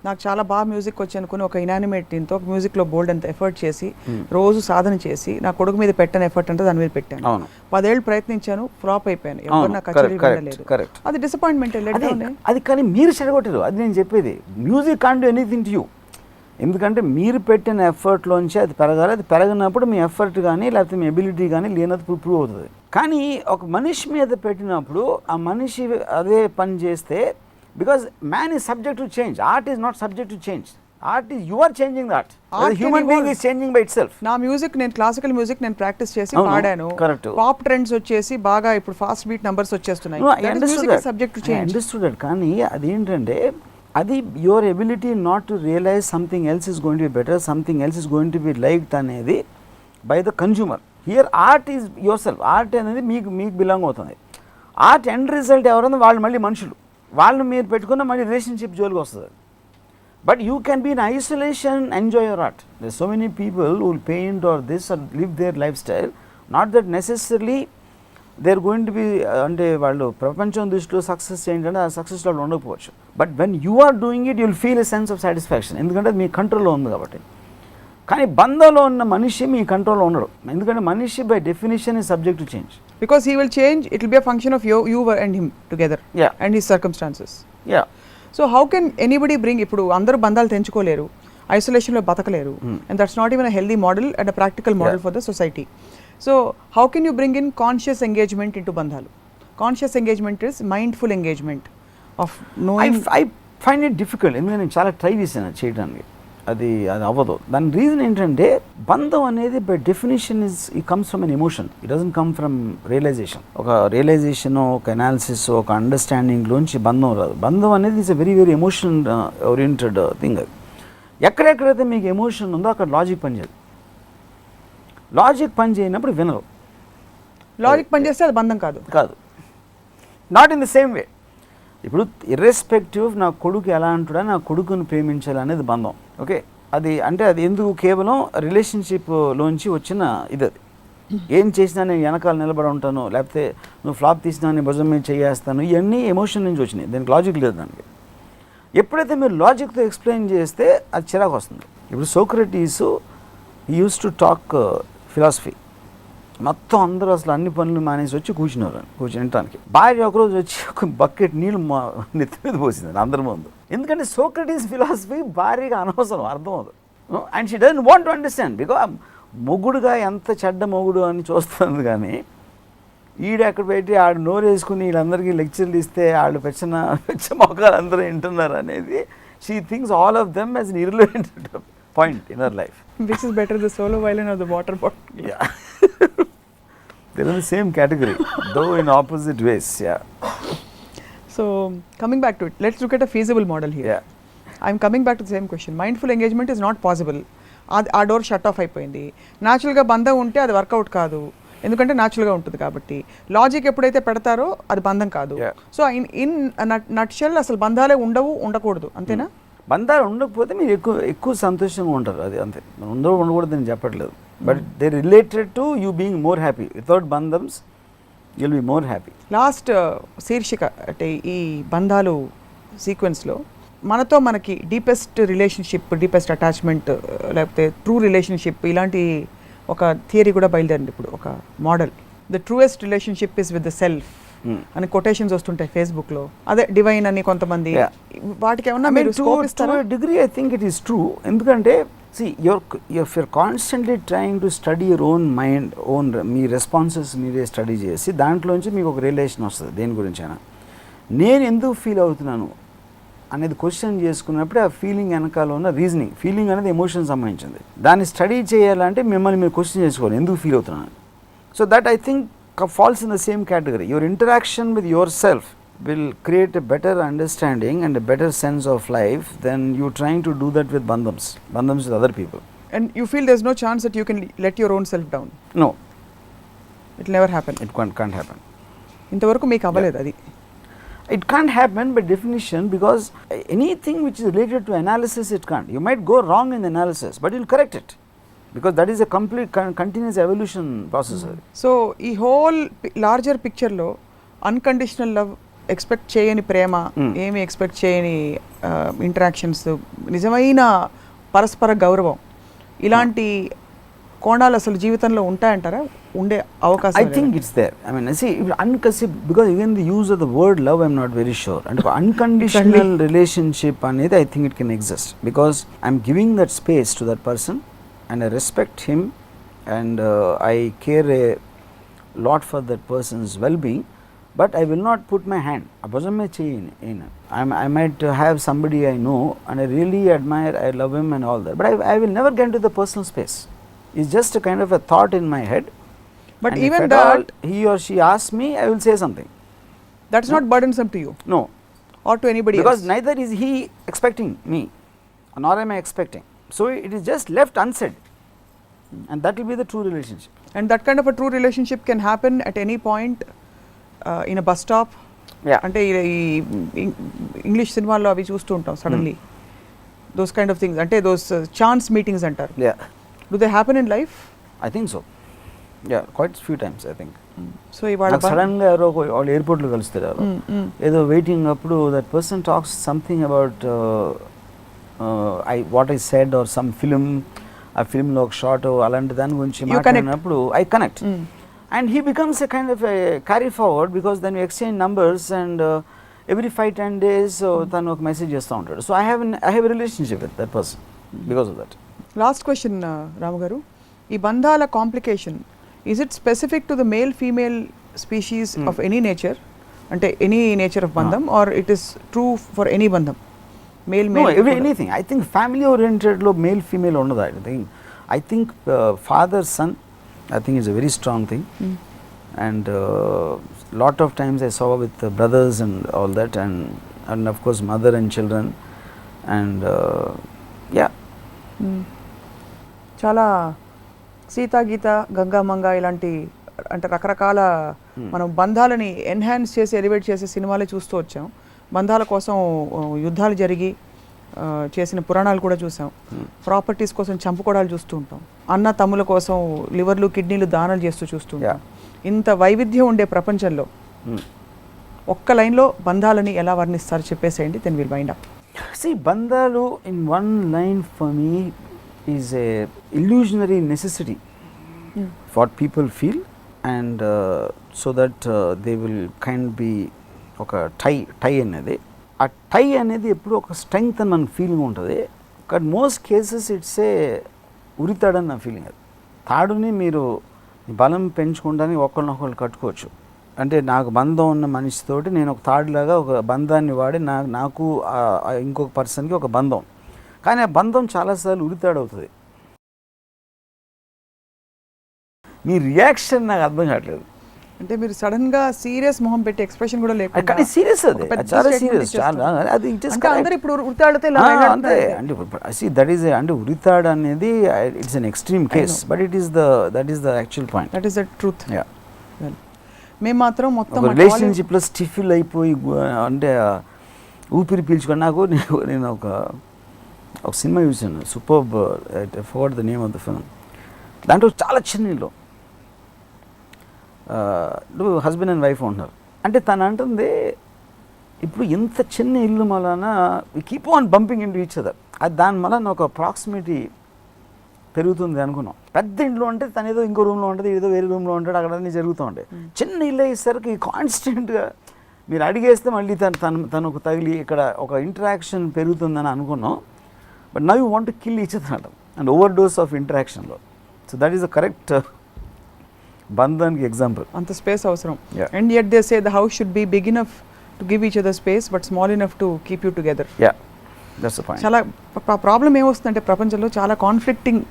నాకు చాలా బాగా మ్యూజిక్ వచ్చి అనుకుని ఒక ఇనానిమేట్ టీంతో మ్యూజిక్లో బోల్డ్ అంత ఎఫర్ట్ చేసి రోజు సాధన చేసి నా కొడుకు మీద పెట్టిన ఎఫర్ట్ అంటే దాని మీద పెట్టాను. 10 ఏళ్ళు ప్రయత్నించాను, ఫ్లాప్ అయిపోయాను. ఎవరు నాకు కచేరీ, అది డిసప్పాయింట్మెంట్. అది కానీ మీరు చెడగొట్టారు, అది నేను చెప్పేది. Music can't do anything to you. ఎందుకంటే మీరు పెట్టిన ఎఫర్ట్లోంచి అది పెరగాలి. అది పెరగనప్పుడు మీ ఎఫర్ట్ కానీ లేకపోతే మీ ఎబిలిటీ కానీ లేనది ప్రూవ్ అవుతుంది. కానీ ఒక మనిషి మీద పెట్టినప్పుడు ఆ మనిషి అదే పని చేస్తే, because man is subject to change, art is not subject to change. Art is you are changing that. Human being is changing by itself. నా మ్యూజిక్, నేను క్లాసికల్ మ్యూజిక్ నేను ప్రాక్టీస్ చేసి పాడాను. పాప్ ట్రెండ్స్ వచ్చేసి బాగా ఇప్పుడు ఫాస్ట్ బీట్ నంబర్స్ వచ్చేస్తున్నాయి. Subject to change. అండర్స్టూడ్. కానీ అదేంటంటే అది your ability not to realise something else is going to be better, something else is going to be liked అనేది by the consumer. Here art is your self. Art అనేది మీకు బిలాంగ్ అవుతుంది. ఆర్ట్ ఎండ్ రిజల్ట్ ఎవరైనా వాళ్ళు మళ్ళీ మనుషులు, వాళ్ళని మీరు పెట్టుకున్న మళ్ళీ రిలేషన్షిప్ జోలికి వస్తుంది. But you can be in isolation, enjoy your art. There so many people who will paint or this or live their lifestyle, not that necessary they are going to be, అంటే వాళ్ళు ప్రపంచం దృష్టిలో సక్సెస్ ఏంటంటే ఆ సక్సెస్లో వాళ్ళు ఉండకపోవచ్చు. But when you are doing it you'll feel a sense of satisfaction, ఎందుకంటే అది మీ కంట్రోల్లో ఉంది కాబట్టి. కానీ బంధంలో ఉన్న మనిషి మీ కంట్రోల్లో ఉండడు, ఎందుకంటే మనిషి by definition is subject to change. Because he will change, it will be a function of you and him together and his circumstances. So how can anybody bring, ఇప్పుడు అందరూ బంధాలు తెంచుకోలేరు, ఐసోలేషన్లో బతకలేరు, and that's not even a healthy model and a practical model for the society. So how can you bring in conscious engagement into bandhalu? Conscious engagement is mindful engagement of knowing. I find it difficult. ఎందుకంటే నేను చాలా ట్రై చేశాను చేయడానికి, అది అవ్వదు. దాని రీజన్ ఏంటంటే బంధం అనేది by definition it comes from an emotion, it doesn't come from realisation. ఒక రియలైజేషన్, ఒక అనాలిసిస్, ఒక అండర్స్టాండింగ్లోంచి బంధం రాదు. బంధం అనేది is a very very emotion oriented thing. అది ఎక్కడెక్కడైతే మీకు ఎమోషన్ ఉందో అక్కడ లాజిక్ పనిచేయదు. లాజిక్ పని చేయనప్పుడు వినరు. లాజిక్ పని చేస్తే అది బంధం కాదు. Not in the same way. ఇప్పుడు ఇర్రెస్పెక్టివ్ నా కొడుకు ఎలా అంటుడా నా కొడుకుని ప్రేమించాలనేది బంధం. ఓకే, అది అంటే అది ఎందుకు కేవలం రిలేషన్షిప్లోంచి వచ్చిన ఇది. అది ఏం చేసినా నేను వెనకాల నిలబడి ఉంటాను, లేకపోతే నువ్వు ఫ్లాప్ తీసినా నేను భుజం మీద చేయేస్తాను, ఇవన్నీ ఎమోషన్ నుంచి వచ్చినాయి. దానికి లాజిక్ లేదు. దానికి ఎప్పుడైతే మీరు లాజిక్తో ఎక్స్ప్లెయిన్ చేస్తే అది చిరాకు వస్తుంది. ఇప్పుడు Socrates he used to talk philosophy మొత్తం అందరూ అసలు అన్ని పనులు మానేసి వచ్చి కూర్చుంటానికి. భార్య ఒకరోజు వచ్చి ఒక బకెట్ నీళ్ళు నెత్తి మీద పోసింది అందరి ముందు. ఎందుకంటే సోక్రటీస్ ఫిలాసఫీ భార్యగా అనవసరం, అర్థం అవుతుంది. And she doesn't want to understand, because మొగుడుగా ఎంత చెడ్డ మొగుడు అని చూస్తుంది. కానీ ఈడు ఎక్కడ పెట్టి ఆడు నోరు వేసుకుని వీళ్ళందరికీ లెక్చర్లు ఇస్తే వాళ్ళు పెచ్చ మొక్కలు అందరూ వింటున్నారు అనేది, she thinks all of them as an irrelevant point in her life. Which is better, the solo violin or the water bottle? Yeah. They're in the same category, though in opposite ways. Yeah. So coming back to it, let's look at a feasible model here. Yeah. I'm coming back to the same question. Mindful engagement is not possible. ఆ డోర్ షట్ ఆఫ్ అయిపోయింది. న్యాచురల్గా బంధం ఉంటే అది వర్కౌట్ కాదు, ఎందుకంటే న్యాచురల్గా ఉంటుంది కాబట్టి. లాజిక్ ఎప్పుడైతే పెడతారో అది బంధం కాదు. సో ఇన్ నట్షెల్ అసలు బంధాలే ఉండకూడదు, అంతేనా? బంధాలు ఉండకపోతే మీరు ఎక్కువ సంతోషంగా ఉంటారు, అది అంతే. ఉండకూడదు నేను చెప్పట్లేదు, but they related to you being more happy. Without బంధమ్స్ you'll be more happy. Last శీర్షిక అంటే ఈ బంధాలు సీక్వెన్స్లో మనతో మనకి డీపెస్ట్ రిలేషన్షిప్, డీపెస్ట్ అటాచ్మెంట్, లేకపోతే ట్రూ రిలేషన్షిప్, ఇలాంటి ఒక థియరీ కూడా బయలుదేరింది ఇప్పుడు, ఒక model. The truest relationship is with the self అని కొటేషన్స్ వస్తుంటాయి ఫేస్బుక్లో. అదే డివైన్ అని కొంతమంది, వాటికి ఏమన్నా మీరు స్కోప్ ఇస్తారా? Degree I think it is true. ఎందుకంటే you're constantly trying to study your own mind, me responses మీరే స్టడీ చేసి దాంట్లోంచి మీకు ఒక రిలేషన్ వస్తుంది. దేని గురించి అయినా నేను ఎందుకు ఫీల్ అవుతున్నాను అనేది క్వశ్చన్ చేసుకున్నప్పుడు ఆ ఫీలింగ్ వెనకాల ఉన్న రీజనింగ్, ఫీలింగ్ అనేది ఎమోషన్ సంబంధించింది. దాన్ని స్టడీ చేయాలంటే మిమ్మల్ని మీరు క్వశ్చన్ చేసుకోవాలి, ఎందుకు ఫీల్ అవుతున్నాను. So that I think falls in the same category. Your interaction with yourself will create a better understanding and a better sense of life than you trying to do that with bandhams with other people. And you feel there's no chance that you can let your own self down? No, it will never happen. It can't happen. ఇంతవరకు మీకు అవ్వలేదు అది? It can't happen by definition, because anything which is related to analysis, it can't. You might go wrong in the analysis, but you'll correct it, because that is a complete continuous evolution process. So ఈ హోల్ లార్జర్ పిక్చర్లో అన్కండిషనల్ లవ్, ఎక్స్పెక్ట్ చేయని ప్రేమ, ఏమి ఎక్స్పెక్ట్ చేయని ఇంటరాక్షన్స్, నిజమైన పరస్పర గౌరవం, ఇలాంటి కోణాలు అసలు జీవితంలో ఉంటాయంటారా? ఉండే అవకాశం? I think it's there. I mean, see, because even the use of the word love, I'm not very sure. And unconditional relationship anedi, I think it can exist, because I'm giving that space to that person and I respect him, and I care a lot for that person's well-being, but I will not put my hand. I might have somebody I know and I really admire, I love him and all that, but I will never get into the personal space. It's just a kind of a thought in my head. But and even if that, he or she asks me, I will say something. That's not burdensome to you? No. Or to anybody because else? Because neither is he expecting me, nor am I expecting. So it is just left unsaid, and that will be the true relationship. And that kind of a true relationship can happen at any point in a bus stop. Yeah. అంటే ఈ ఇంగ్లీష్ సినిమాల్లో అవి చూస్తూ ఉంటాం suddenly, those kind of things, అంటే దోస్ ఛాన్స్ మీటింగ్స్ అంటారు. Yeah. Do they happen in life? I think so. Yeah, quite a few times I think. So ఇవాళ సడన్గా ఎవరో వాళ్ళు ఎయిర్పోర్ట్లో కలుస్తారు, ఏదో వెయిటింగ్ అప్పుడు that person talks something about what I said or some film, ఆ ఫిల్మ్లో ఒక షార్ట్ అలాంటి దాని గురించి మాట్లాడినప్పుడు I connect, and he becomes a kind of carry forward, because then you exchange numbers, and every 5-10 days తను ఒక మెసేజ్ చేస్తూ ఉంటాడు. So I have a relationship with that person because of that. Last question రాము గారు, ఈ బంధాల complication, is it specific to the male female species of any nature, అంటే ఎనీ నేచర్ ఆఫ్ బంధం, or it is true for any బంధం? Male anything. I think family ఓరియంటెడ్లో మేల్ ఫీమేల్ ఉండదు. I think father son, I think it's a very strong thing, and lot of times I saw with brothers and all that, and of course mother and children, and yeah. చాలా సీతా గీత, గంగామంగ ఇలాంటి అంటే రకరకాల మనం బంధాలని ఎన్హాన్స్ చేసి ఎలివేట్ చేసే సినిమాలే చూస్తూ వచ్చాం. బంధాల కోసం యుద్ధాలు జరిగి చేసిన పురాణాలు కూడా చూసాం. ప్రాపర్టీస్ కోసం చంపుకోవడాలు చూస్తూ ఉంటాం. అన్న తమ్ముల కోసం లివర్లు కిడ్నీలు దానాలు చేస్తూ చూస్తూ ఉంటాం. ఇంత వైవిధ్యం ఉండే ప్రపంచంలో ఒక్క లైన్లో బంధాలని ఎలా వర్ణిస్తారు చెప్పేసేయండి, then will wind up. See, బంధాలు in one line for me is a illusionary necessity. What people feel and so that they will kind be ఒక టై అనేది. ఆ టై అనేది ఎప్పుడు ఒక స్ట్రెంగ్త్ అని మనకు ఫీలింగ్ ఉంటుంది. But most cases it's a ఉరితాడని నా ఫీలింగ్. అది తాడుని మీరు బలం పెంచుకుంటానికి ఒకరినొకరు కట్టుకోవచ్చు. అంటే నాకు బంధం ఉన్న మనిషితోటి నేను ఒక తాడులాగా ఒక బంధాన్ని వాడి నాకు ఇంకొక పర్సన్కి ఒక బంధం, కానీ ఆ బంధం చాలాసార్లు ఉరితాడవుతుంది. మీ రియాక్షన్ నాకు అర్థం కావట్లేదు. అంటే మీరు సడన్ గా సీరియస్ మొహం పెట్టి ఎక్స్ప్రెషన్ కూడా లేకుండా, కానీ సీరియస్ అది చాలా సీరియస్, చాలా అది ఇట్ ఇస్ అందరూ ఇప్పుడు ఉరితాడితే అంతే. అంటే దట్ ఈస్ అంటే ఉరితాడు అనేది it's an extreme case, but that is the actual point, that is the truth. మేము మాత్రం మొత్తం రిలేషన్షిప్లో స్టిఫిల్ అయిపోయి అంటే ఊపిరి పీల్చుకొని నేను ఒక సినిమా చూసాను, superb, I forgot the name of the film. దాంట్లో చాలా చిన్న ఇల్లు, హస్బెండ్ అండ్ వైఫ్ ఉంటున్నారు. అంటే తను అంటుంది ఇప్పుడు ఇంత చిన్న ఇల్లు వలన we keep on bumping into each other, అది దాని వలన ఒక ప్రాక్సిమిటీ పెరుగుతుంది అనుకున్నాం. పెద్ద ఇంట్లో అంటే తను ఏదో ఇంకో రూమ్లో ఉంటుంది, ఏదో వేరే రూమ్లో ఉంటాడు, అక్కడ అన్నీ జరుగుతూ ఉంటాయి. చిన్న ఇల్లు అయ్యేసరికి కాన్స్టెంట్గా మీరు అడిగేస్తే మళ్ళీ తనకు తగిలి ఇక్కడ ఒక ఇంటరాక్షన్ పెరుగుతుందని అనుకున్నాం. But now you want to kill each other and overdose of ఇంటరాక్షన్లో. So that is the correct బంధానికి ఎగ్జాంపుల్. అంత స్పేస్ అవసరం. And yet they say the house should be big enough to give each other space but small enough to keep you together. That's the point. చాలా ప్రాబ్లం ఏమొస్తుందంటే ప్రపంచంలో చాలా conflicting.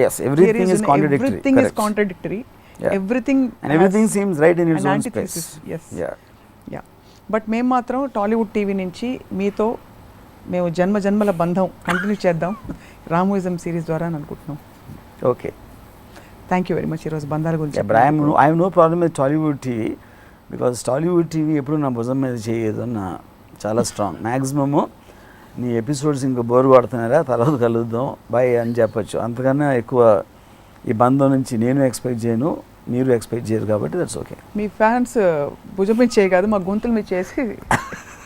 Yes, everything is contradictory. Everything is contradictory. Yeah. Everything seems right in its own space. Yes. Yeah. But మేము మాత్రం టాలీవుడ్ టీవీ నుంచి మీతో మేము జన్మల బంధం కంటిన్యూ చేద్దాం రామోయిజం సిరీస్ ద్వారా అని అనుకుంటున్నాం. Okay, thank you very much. ఈరోజు బంధాల గురించి I have no problem with Tollywood TV because Tollywood TV ఎప్పుడు నా భుజం మీద చేయదు అన్న చాలా స్ట్రాంగ్. మ్యాక్సిమము నీ ఎపిసోడ్స్ ఇంకా బోర్ కొడుతున్నారా, తర్వాత కలుద్దాం బాయ్ అని చెప్పచ్చు. అంతకన్నా ఎక్కువ ఈ బంధం నుంచి నేను ఎక్స్పెక్ట్ చేయను, మీరు ఎక్స్పెక్ట్ చేయరు, కాబట్టి దట్స్ ఓకే. మీ ఫ్యాన్స్ భుజం మీద చేయ కాదు, మా గొంతులు మీద చేసి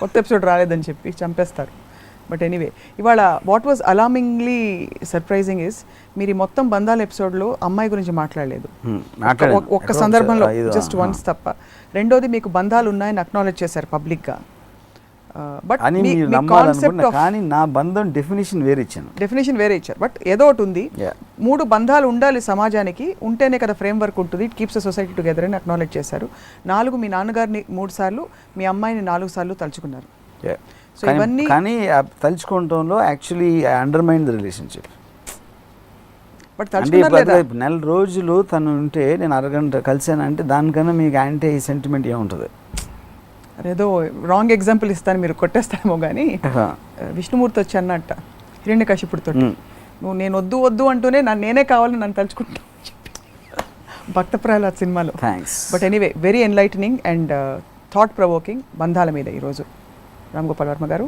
కొత్త ఎపిసోడ్ రాలేదని చెప్పి చంపేస్తారు. బట్ ఎనీవే, ఇవాళ what was alarmingly surprising is మీరు ఈ మొత్తం బంధాల ఎపిసోడ్లో అమ్మాయి గురించి మాట్లాడలేదు. ఒక్క సందర్భంలో జస్ట్ వన్స్ తప్ప. రెండోది మీకు బంధాలు ఉన్నాయని అక్నాలెడ్జ్ చేశారు పబ్లిక్గా. బట్ కానీ నా బంధం డెఫినేషన్ వేరే ఇచ్చారు. బట్ ఏదో ఒకటి ఉంది, 3 బంధాలు ఉండాలి సమాజానికి, ఉంటేనే కదా ఫ్రేమ్ వర్క్ ఉంటుంది, it keeps a society together అని అక్నాలెడ్జ్ చేశారు. 4 మీ నాన్నగారిని 3 సార్లు, మీ అమ్మాయిని 4 సార్లు తలుచుకున్నారు. సో ఇవన్నీ కానీ తలుచుకోవడంలో actually I undermine the relationship. But తలుచుకున్నారు, నెల రోజులు తను ఉంటే నేను అరగంట కలిసానంటే దానికన్నా మీకు యాంటీ సెంటిమెంట్ ఏముంటుంది? అదేదో రాంగ్ ఎగ్జాంపుల్ ఇస్తాను, మీరు కొట్టేస్తారేమో కానీ విష్ణుమూర్తి వచ్చి అన్నట్ట హిరణ్యకశిపుడితో, నువ్వు నేను వద్దు అంటూనే నేనే కావాలని నన్ను తలుచుకుంటాను భక్త ప్రహ్లాద్ సినిమాలో. But anyway, very enlightening and thought provoking బంధాల మీద ఈరోజు రామ్ గోపాల్ వర్మ గారు.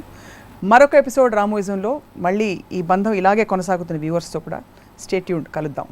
మరొక ఎపిసోడ్ రామోయిజంలో మళ్ళీ ఈ బంధం ఇలాగే కొనసాగుతున్న వ్యూవర్స్తో కూడా స్టే ట్యూన్డ్, కలుద్దాం.